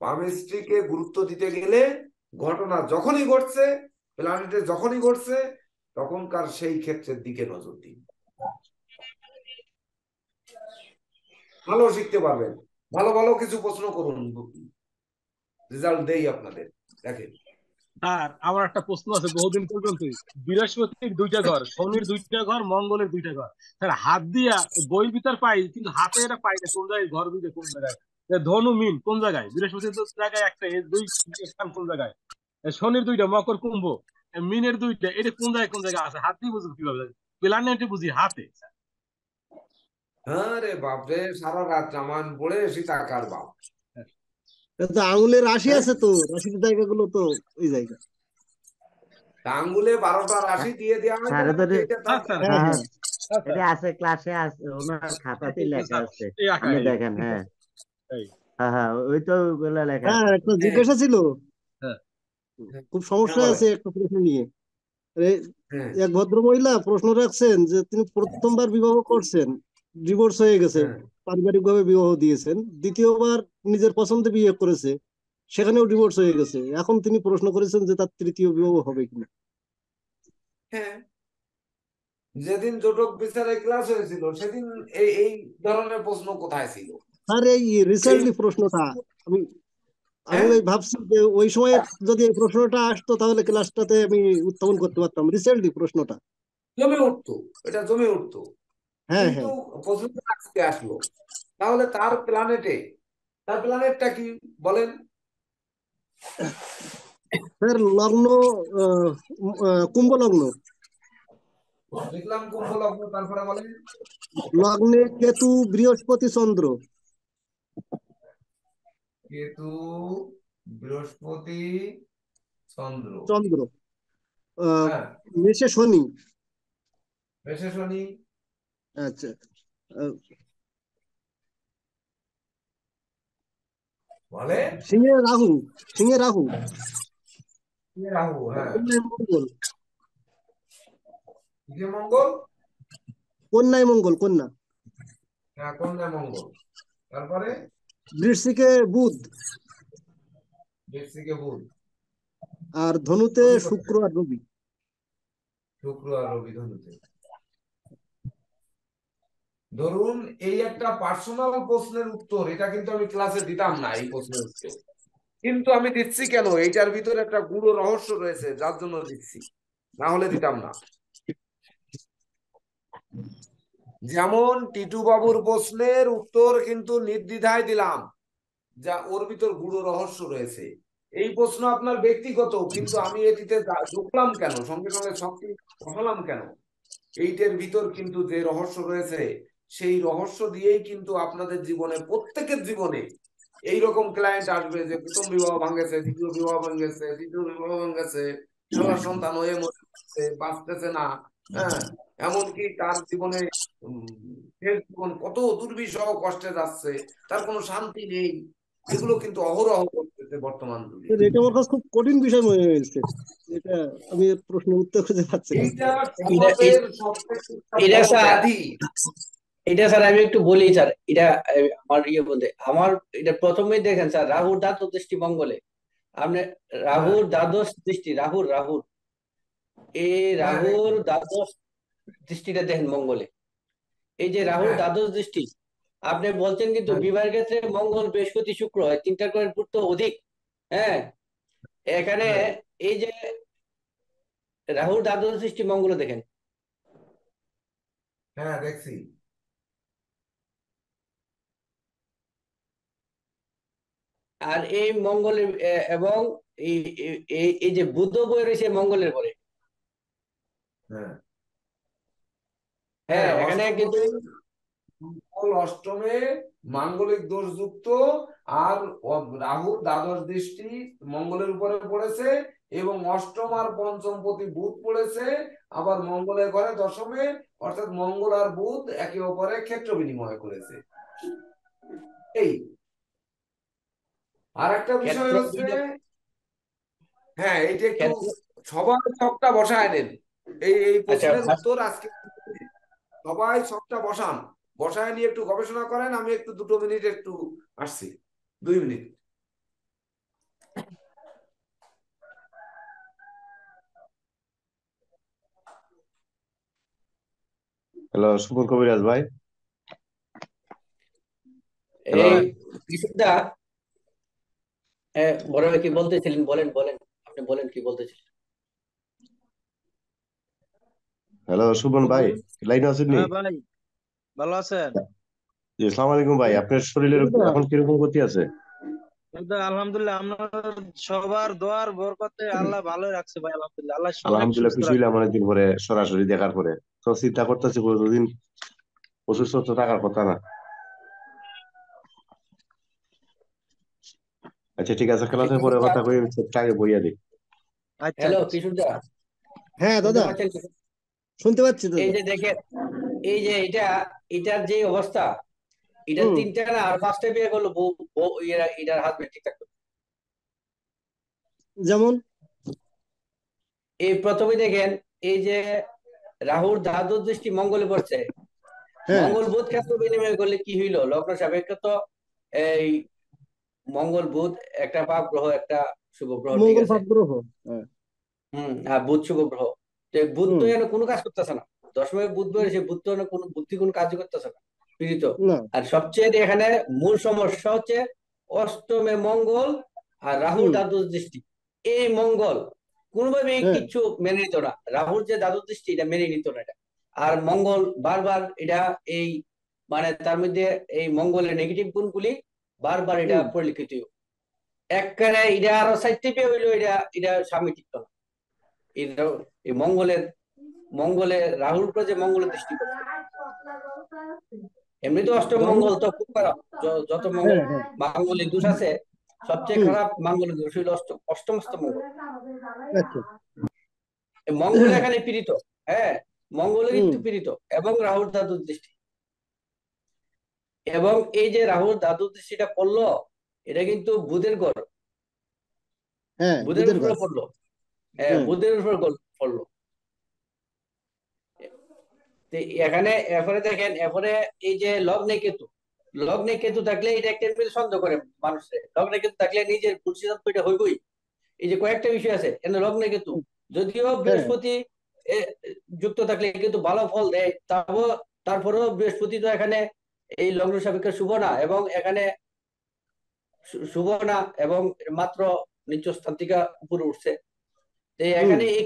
পামিস্ট্রিকে গুরুত্ব দিতে গেলে ঘটনা যখনই ঘটছে, প্ল্যানেটে যখনই ঘটছে, তখনকার সেই ক্ষেত্রের দিকে নজর দিন। ভালো শিখতে পারবেন। ভালো ভালো কিছু প্রশ্ন করুন, রেজাল্ট দেই আপনাদের। দেখেন স্যার আমার একটা প্রশ্ন আছে বহুদিন পর্যন্ত। বৃহস্পতির 2টা ঘর, শনির 2টা ঘর, মঙ্গলের 2টা ঘর। স্যার হাত দিয়া বই ভিতর পাই, কিন্তু হাতে এটা পাই না, কোন জায়গায় ঘর বুঝে কোন জায়গায়। ধনু মিন কোন জায়গায়, বৃহস্পতির জায়গায় একটা, এর দুই স্থান কোন জায়গায়, শনির 2টা, মকর কুম্ভ, মিনের 2টা, এটা কোন জায়গায় আছে, হাত দিয়ে বুঝবো কিভাবে? প্ল্যানেটে বুঝি হাতে স্যার। হ্যাঁ রে বাপরে, সারা রাত রামায়ণ পড়ে সীতাকার বাপ। তো আঙুলের রাশি হ্যাঁ, আছে তো, রাশির জায়গাগুলো তো ওই জায়গা। আঙ্গুলে 12টা রাশি দিয়ে দেওয়া হয়, স্যার তখন তো সেইটা তার। স্যার হ্যাঁ হ্যাঁ, হ্যাঁ এটা আছে, ক্লাসে আছে, ওনার খাতাতেই লেখা স্যার আছে, এই আঁকা আপনি এই দেখেন। হ্যাঁ, এই হ্যাঁ, হ্যাঁ, ওই তো ওগুলা লেখা হ্যাঁ, আছে তো। একটা হ্যাঁ, জিজ্ঞাসা ছিল, হ্যাঁ খুব হ্যাঁ সমস্যা বলেন। আছে একটা প্রশ্ন নিয়ে। এই হ্যাঁ, এক ভদ্র মহিলা প্রশ্ন রাখছেন যে তিনি প্রথমবার বিবাহ করছেন, ডিভোর্স হয়ে গেছে, হ্যাঁ, পারিবারিক ভাবে বিবাহ দিয়েছেন। দ্বিতীয়বার নিজের পছন্দে বিয়ে করেছে, সেখানেও ডিভোর্স হয়ে গেছে। এখন তিনি প্রশ্ন করেছেন যে তার তৃতীয় বিবাহ হবে কিনা। হ্যাঁ, যেদিন জটক বিচারে ক্লাস হয়েছিল সেদিন এই এই ধরনের প্রশ্ন কোথায় ছিল? আর এই এই রিসেন্টলি প্রশ্নটা আমি আমি হ্যাঁ, ওই ভাবছি যে ওই সময় যদি এই প্রশ্নটা আসতো তাহলে ক্লাসটাতে আমি উত্থাপন করতে পারতাম, রিসেন্টলি প্রশ্নটা। জমে উঠতো, এটা জমে উঠতো। হ্যাঁ কিন্তু হ্যাঁ প্রশ্নটা আজকে আসলো, তাহলে তার প্ল্যানেটে তার প্ল্যানেটটা কি বলেন? স্যার লগ্ন কুম্ভ লগ্ন। দেখলাম কুম্ভ লগ্ন, তারপরে বলেন। লগ্নে কেতু, বৃহস্পতি, চন্দ্র। কেতু, বৃহস্পতি, চন্দ্র। চন্দ্র হ্যাঁ, মেষে শনি। মেষে শনি। আচ্ছা, আহ, বলে সিংহে রাহু। সিংহে রাহু। রাহু। হ্যাঁ, কন্যায় মঙ্গল। কিসে মঙ্গল? কন্যায় মঙ্গল, কন্যা। হ্যাঁ, কন্যা মঙ্গল। তারপরে বৃশ্চিকে বুধ। বৃশ্চিকে বুধ। আর ধনুতে রবি কোথায়? শুক্র আর রবি। শুক্র আর রবি ধনুতে। ধরুন এই একটা পার্সোনাল প্রশ্নের উত্তর, এটা কিন্তু আমি ক্লাসে দিতাম না এই প্রশ্নের উত্তর, কিন্তু আমি দিচ্ছি কেন, এইটার ভিতরে একটা গূঢ় রহস্য রয়েছে যার জন্য দিচ্ছি, না হলে দিতাম না। যেমন টিটু বাবুর প্রশ্নের উত্তর কিন্তু নির্দ্বিধায় দিলাম, যা ওর ভিতর গূঢ় রহস্য রয়েছে। এই প্রশ্ন আপনার ব্যক্তিগত, কিন্তু আমি এটিতে ঢুকলাম কেন, সঙ্গে সঙ্গে সবটি বসালাম কেন, এইটার ভিতর কিন্তু যে রহস্য রয়েছে সেই রহস্য দিয়েই কিন্তু আপনাদের জীবনে, প্রত্যেকের জীবনে এইরকম ক্লায়েন্ট আসবে যে প্রথম বিবাহ ভাঙেছে, দ্বিতীয় বিবাহ ভাঙেছে, তৃতীয় বিবাহ ভাঙেছে, শালা সন্তান হয়ে মরছে, বাঁচতেছে না, হ্যাঁ, এমনকি তার জীবনে শেষ জীবন কত দুর্বিষহ কষ্টে যাচ্ছে, তার কোনো শান্তি নেই। এগুলো কিন্তু অহরহ করতেছে বর্তমান যুগে। স্যার, এটা আমার কাছে খুব কঠিন বিষয় মনে হয়েছে। এটা আমি এর প্রশ্নের উত্তর খুঁজে পাচ্ছি না। এইটা এটা সমাজের সবথেকে একটা এটা বড় স্যার, ব্যাধি। এটা স্যার আমি একটু বলি স্যার, এটা আমার বলতে আমার এটা প্রথমেই দেখেন স্যার, রাহুর দ্বাদশ দৃষ্টি মঙ্গলে। আপনি হ্যাঁ, রাহুর দ্বাদশ দৃষ্টি, রাহুর এই হ্যাঁ, দেখছি। রাহুর দ্বাদশ দৃষ্টিটা দেখেন মঙ্গলে। এই যে রাহুর হ্যাঁ, দ্বাদশ দৃষ্টি, আপনি বলছেন কিন্তু হ্যাঁ, বিবাহের ক্ষেত্রে মঙ্গল, বৃহস্পতি, শুক্র হয়, তিনটার করে গুরুত্ব অধিক। হ্যাঁ, এখানে হ্যাঁ, এই যে রাহুর দ্বাদশ দৃষ্টি মঙ্গলে দেখেন। হ্যাঁ, দেখছি। আর এই মঙ্গলের এবং এই এই যে বুধ বয়ে রয়েছে মঙ্গলের পরে। হ্যাঁ, হ্যাঁ, হ্যাঁ, এখানে কিন্তু অষ্টমে মঙ্গল, অষ্টমে মাঙ্গলিক দোষযুক্ত, আর রাহুর দ্বাদশ দৃষ্টি মঙ্গলের উপরে পড়েছে, এবং অষ্টম আর পঞ্চম পতি বুধ পড়েছে, আবার মঙ্গলের ঘরে দশমে, অর্থাৎ মঙ্গল আর বুধ একে অপরে ক্ষেত্র বিনিময় করেছে। এই আর একটা বিষয় ক্ষেত্র হচ্ছে, হ্যাঁ, এইটা একটু ক্ষেত্র সবার ছকটা বসায় নেন। এই আচ্ছা প্রশ্নের উত্তর আজকে সবাই ছকটা বসান, বসায় নিয়ে একটু গবেষণা করেন। আমি একটু 2 মিনিট একটু আসছি, 2 মিনিট। হ্যালো, সুমন কবিরাজ ভাই। হ্যালো। এই কিছুটা বড় ভাই কি বলতেছিলেন, বলেন বলেন, আপনি বলেন কি বলতেছিলেন। হ্যালো সুমন ভাই, লাইনে আছেন নি? হ্যাঁ ভাই, ভালো আছেন? জি, আসসালামু আলাইকুম ভাই। আপনার শরীরের এখন কিরকম গতি আছে? এই তো আলহামদুলিল্লাহ, আপনার সবার দোয়ার বরকতে আল্লাহ ভালো রাখছে ভাই, আলহামদুলিল্লাহ, আল্লাহ অনেক আলহামদুলিল্লাহ, সুস্থ খুশি রাখছে। হইলাম অনেকদিন পরে সরাসরি দেখার পরে। তো চিন্তা করতেছি কতদিন অসুস্থ তো থাকার কথা না। আচ্ছা ঠিক আছে, আচ্ছা ক্লাসে পরে কিছুটা, কথা কই, আগে বইয়া দিই। আচ্ছা হ্যালো আচ্ছা। কিছুটা হ্যাঁ শুনতে দাদা, পাচ্ছেন? শুনতে পাচ্ছি এই দাদা। যে দেখেন, এই যে এটার যে অবস্থা, এটা হুম। তিনটা না আর পাঁচটা বিয়ে করলো বউ, এটার হাজবেন্ড ঠিক থাকতো। যেমন? এই প্রথমে দেখেন, এই যে রাহুর দ্বাদশ দৃষ্টি মঙ্গলে পড়ছে, হ্যাঁ, মঙ্গল বুধ ক্ষেত্র বিনিময় করলে কি হইলো, লগ্ন সাপেক্ষ তো এই মঙ্গল বুধ একটা পাপ গ্রহ, একটা শুভ গ্রহ, ঠিক মঙ্গল আছে। পাপ গ্রহ। হ্যাঁ। আর বুধ শুভ গ্রহ। তো এই বুধ তো হুম। যেন কোনো কাজ করতেছে না, দশমে বুধ বেড়েছে, বুধ তো যেন কোনো বুদ্ধি কোনো কাজ করতেছে না, পীড়িত। না। আর সবচেয়ে এখানে মূল সমস্যা হচ্ছে অষ্টমে মঙ্গল আর রাহুর হুম। দ্বাদশ দৃষ্টি। এই মঙ্গল কোনোভাবেই হ্যাঁ। কিচ্ছু মেনে নিত না, রাহুর যে দ্বাদশ দৃষ্টি এটা মেনে নিত না এটা। আর মঙ্গল বারবার এটা এই মানে তার মধ্যে এই মঙ্গলের নেগেটিভ গুণগুলি বারবার এটা পরিলক্ষিত একবারে এটা আরো সাইডে হইলো এটা এটা স্বামী ঠিক না এটা এই মঙ্গলে রাহুর উপরে যে মঙ্গলের দৃষ্টি পড়ছে এমনি তো অষ্টম মঙ্গল তো খুব খারাপ যত মঙ্গল মাঙ্গলিক দোষ আছে সবচেয়ে খারাপ মাঙ্গলিক দোষ হইল অষ্টমস্ত মঙ্গল মঙ্গল এখানে পীড়িত হ্যাঁ মঙ্গলে কিন্তু পীড়িত এবং রাহুর দাদুর দৃষ্টি এবং এই যে রাহুর দাদুর দৃষ্টিটা পড়লো এটা কিন্তু বুধের ঘর বুধের উপরে পড়লো হ্যাঁ বুধের উপর পড়লো এখানে এরপরে দেখেন এরপরে এই যে লগ্নে কেতু থাকলে এটা একটা সন্দেহ করে মানুষের লগ্নে কেতু থাকলে নিজের ভুল সিদ্ধান্ত এটা হইবই এই যে কয়েকটা বিষয় আছে এখানে লগ্নে কেতু যদিও বৃহস্পতি যুক্ত থাকলে কিন্তু ভালো ফল দেয় তারপরেও বৃহস্পতি তো এখানে এই লগ্ন সাপেক্ষে শুভ না এবং এখানে শুভ না এবং মাত্র নিচ স্থান থেকে উপরে উঠছে এখানে এই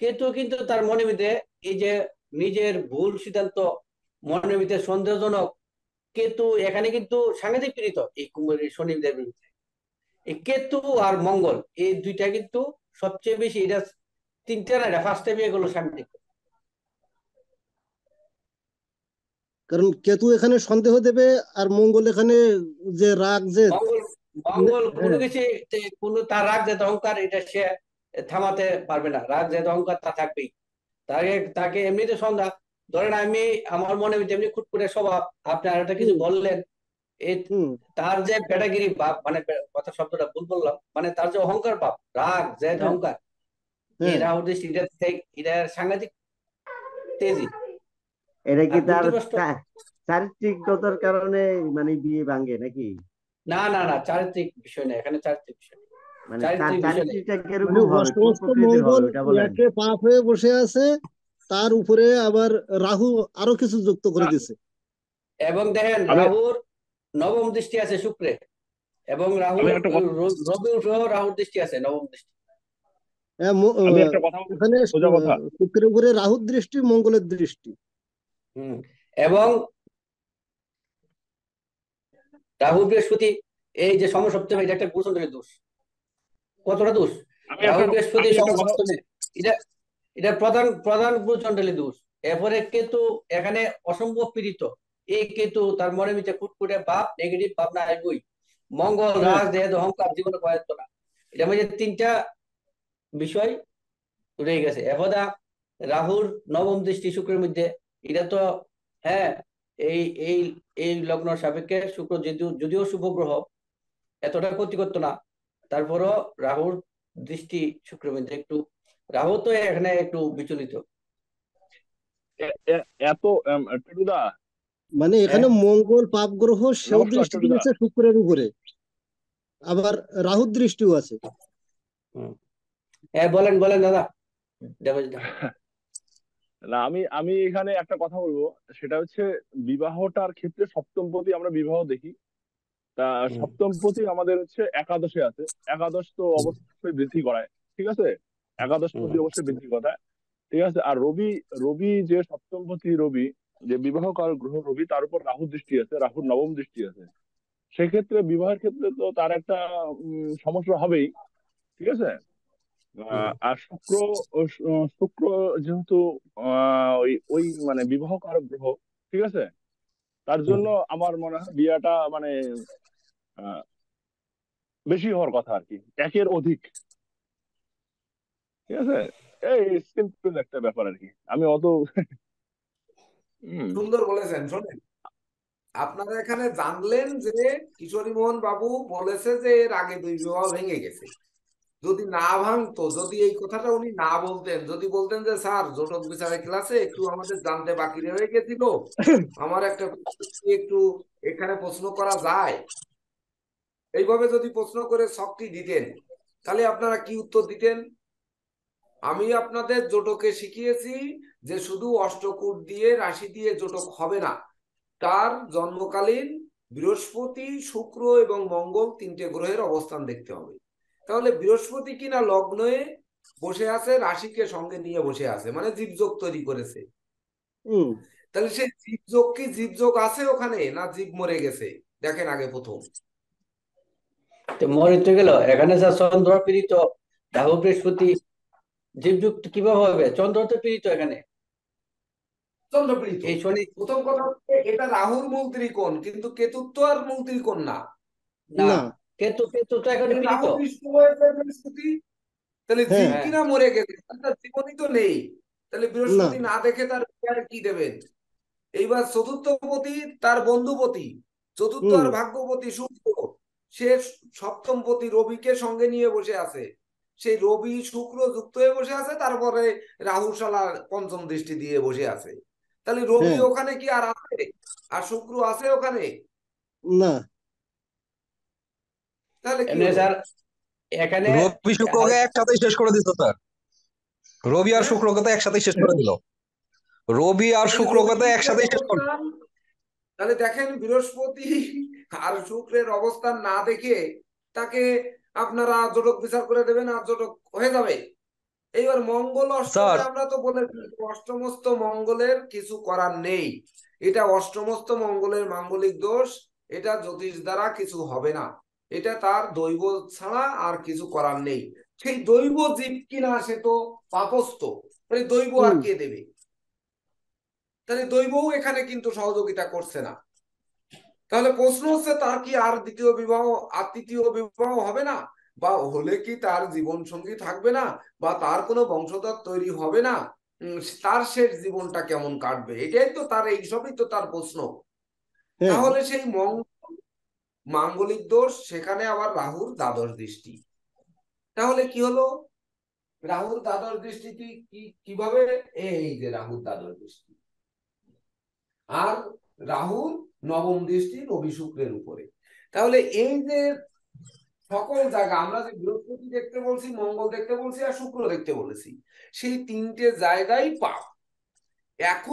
কেতু কিন্তু তার মনের মধ্যে এই যে নিজের ভুল সিদ্ধান্ত মনের মধ্যে সন্দেহজনক কেতু এখানে কিন্তু সাংঘাতিক পীড়িত এই শনিদেবের বিরুদ্ধে এই কেতু আর মঙ্গল এই দুইটা কিন্তু সবচেয়ে বেশি এটা তিনটা না এটা ফার্স্টে বিয়ে করলো স্বামী কারণ কেতু এখানে সন্দেহ দেবে আর মঙ্গল এখানে যে রাগ যে মঙ্গল কোনো কিছু কোনো তার রাগ যে অহংকার এটা সে থামাতে পারবে না রাগ যে অহংকার তা থাকবেই তাকে এমনিতে সন্ধ্যা ধরেন আমি আমার মনে এমনি খুটখুটে স্বভাব আপনি আর একটা কিছু বললেন তার যে বেটাগিরি ভাব মানে কথা শব্দটা ভুল বললাম মানে তার যে অহংকার ভাব রাগ যে অহংকার এই রাহুর দৃষ্টি এটা সাংঘাতিক তেজি এটা কি তার চারিত্রিকতার কারণে মানে বিয়ে ভাঙে নাকি? না না না চারিত্রিক বিষয় না এখানে চারিত্রিক বিষয় মানে পাপ হয়ে বসে আছে তার উপরে আবার রাহু আরো কিছু যুক্ত করে দিছে এবং দেখেন রাহুর নবম দৃষ্টি আছে শুক্রে এবং রবির উপরেও রাহুর দৃষ্টি আছে নবম দৃষ্টি এখানে শুক্রের উপরে রাহুর দৃষ্টি মঙ্গলের দৃষ্টি এবং রাহু বৃহস্পতি এই যে সমসপ্তমী এটা একটা গুরুচন্দ্রের দোষ কতটা দোষ রাহু বৃহস্পতি সমসপ্তমী এটা প্রধান গুরুচন্ডলী দোষ এরপরে কেতু এখানে অসম্ভব পীড়িত এই কেতু তার মনে মিছে কুটকুটে ভাব নেগেটিভ ভাবনা আসবই মঙ্গল রাজ দেহ অহংকার জীবনে কয়েক না এটা মধ্যে তিনটা বিষয় রয়ে গেছে এফদা রাহুর নবম দৃষ্টি শুক্রের মধ্যে এটা তো হ্যাঁ এই এই এই লগ্ন সাপেক্ষে শুক্র যদিও শুভ গ্রহ এতটা ক্ষতি করতো না তারপরও রাহুর দৃষ্টি শুক্রের মধ্যে একটু রাহু তো এখানে একটু বিচলিত এত টেটুদা মানে এখানে মঙ্গল পাপ গ্রহ সেও দৃষ্টি দিয়েছে শুক্রের উপরে আবার রাহুর দৃষ্টিও আছে বলেন দাদা না আমি এখানে একটা কথা বলবো সেটা হচ্ছে বিবাহটার ক্ষেত্রে সপ্তমপতি আমরা বিবাহ দেখি তা সপ্তমপতি আমাদের হচ্ছে একাদশে আছে একাদশ তো অবশ্যই বৃদ্ধি করায় ঠিক আছে একাদশ পতি অবশ্যই বৃদ্ধি করায় ঠিক আছে আর রবি যে সপ্তমপতি রবি যে বিবাহ কারক গ্রহ রবি তার উপর রাহু দৃষ্টি আছে রাহুর নবম দৃষ্টি আছে সেক্ষেত্রে বিবাহের ক্ষেত্রে তো তার একটা সমস্যা হবেই ঠিক আছে আর শুক্র যেহেতু ওই মানে বিবাহ কারক গ্রহ ঠিক আছে তার জন্য আমার মনে হয় বিয়াটা মানে বেশি হওয়ার কথা আর কি একের অধিক ঠিক আছে এই সিম্পল একটা ব্যাপার আর কি আমি অত সুন্দর বলেছেন শোনেন আপনারা এখানে জানলেন যে কিশোরী মোহন বাবু বলেছে যে এর আগে 2 বিবাহ ভেঙে গেছে যদি না ভাঙতো যদি এই কথাটা উনি না বলতেন যদি বলতেন যে স্যার জোটক বিচারের ক্লাসে একটু আমাদের জানতে বাকি রয়ে গেছিল আমার একটা একটু এখানে প্রশ্ন করা যায় এইভাবে যদি প্রশ্ন করে শক্তি দিতেন তাহলে আপনারা কি উত্তর দিতেন আমি আপনাদের জোটকে শিখিয়েছি যে শুধু অষ্টকূট দিয়ে রাশি দিয়ে জোটক হবে না তার জন্মকালীন বৃহস্পতি শুক্র এবং মঙ্গল 3টে গ্রহের অবস্থান দেখতে হবে তাহলে বৃহস্পতি কিনা লগ্নে বসে আছে রাশিকে সঙ্গে নিয়ে বসে আছে মানে জীবযোগ তৈরি করেছে তাহলে সেই জীবযোগ কি জীবযোগ আছে ওখানে না জীব মরে গেছে দেখেন আগে প্রথম। তো মরে গেল এখানে স্যার চন্দ্র পীড়িত, রাহু বৃহস্পতি জীবযুক্ত কিভাবে হবে? চন্দ্র তো পীড়িত এখানে, চন্দ্রপীড়িত। এই শনি। প্রথম কথা হচ্ছে এটা রাহুর মূল ত্রিকোণ, কিন্তু কেতুর তো আর মূল ত্রিকোণ না। না, না। কেতু তো এখানে পীড়িত। রাহু দৃষ্ট হয়েছে বৃহস্পতি, তাহলে জীব হ্যাঁ। কিনা মরে গেছে, তার জীবনই তো নেই। তাহলে না। বৃহস্পতি না দেখে তার কি দেবেন? এইবার চতুর্থপতি তার বন্ধুপতি, চতুর্থ আর ভাগ্যপতি শুক্র, সে সপ্তমপতি রবিকে সঙ্গে নিয়ে বসে আছে। সেই রবি শুক্র যুক্ত হয়ে বসে আছে, তারপরে রাহু শালা পঞ্চম দৃষ্টি দিয়ে বসে আছে। তাহলে রবি ওখানে কি আর আছে? আর শুক্র আছে ওখানে? না। তাহলে কি এমনি হলো? স্যার এখানে রবি শুক্রকে একসাথে শেষ করে দিত স্যার, রবি আর শুক্রকে তো একসাথে শেষ করে দিল, রবি আর শুক্রকে তো একসাথে শেষ করে। তাহলে দেখেন বৃহস্পতি আর শুক্রের অবস্থান না দেখে তাকে আপনারা জটক বিচার করে দেবেন, আর জটক হয়ে যাবে। এইবার মঙ্গল অষ্টমে আমরা তো বলেছি অষ্টমস্ত মঙ্গলের কিছু করার নেই, এটা অষ্টমস্ত মঙ্গলের মাঙ্গলিক দোষ, এটা জ্যোতিষ দ্বারা কিছু হবে না, এটা তার দৈব ছাড়া আর কিছু করার নেই। সেই দৈব জীব কিনা সে তো পাপস্থ, তাহলে দৈব আর কে দেবে? তাহলে দৈবও এখানে কিন্তু সহযোগিতা করছে না। তাহলে প্রশ্ন হচ্ছে তার কি আর দ্বিতীয় বিবাহ আর তৃতীয় বিবাহ হবে না, বা হলে কি তার জীবন সঙ্গী থাকবে না, বা তার কোনো বংশধর তৈরি হবে না, তার শেষ জীবনটা কেমন কাটবে? এটাই তো তার, এইসবই তো তার প্রশ্ন। তাহলে সেই মাঙ্গলিক দোষ, সেখানে আবার রাহুর দ্বাদশ দৃষ্টি। তাহলে কি হলো? রাহুর দ্বাদশ দৃষ্টি কিভাবে? এই যে রাহুর দ্বাদশ দৃষ্টি, আর রাহুর নবম দৃষ্টি রবি শুক্রের উপরে। তাহলে এই যে সকল জায়গা আমরা যে বৃহস্পতি দেখতে বলছি, মঙ্গল দেখতে বলছি, আর শুক্র দেখতে বলেছি, সেই তিনটে জায়গায় পাপ। এখন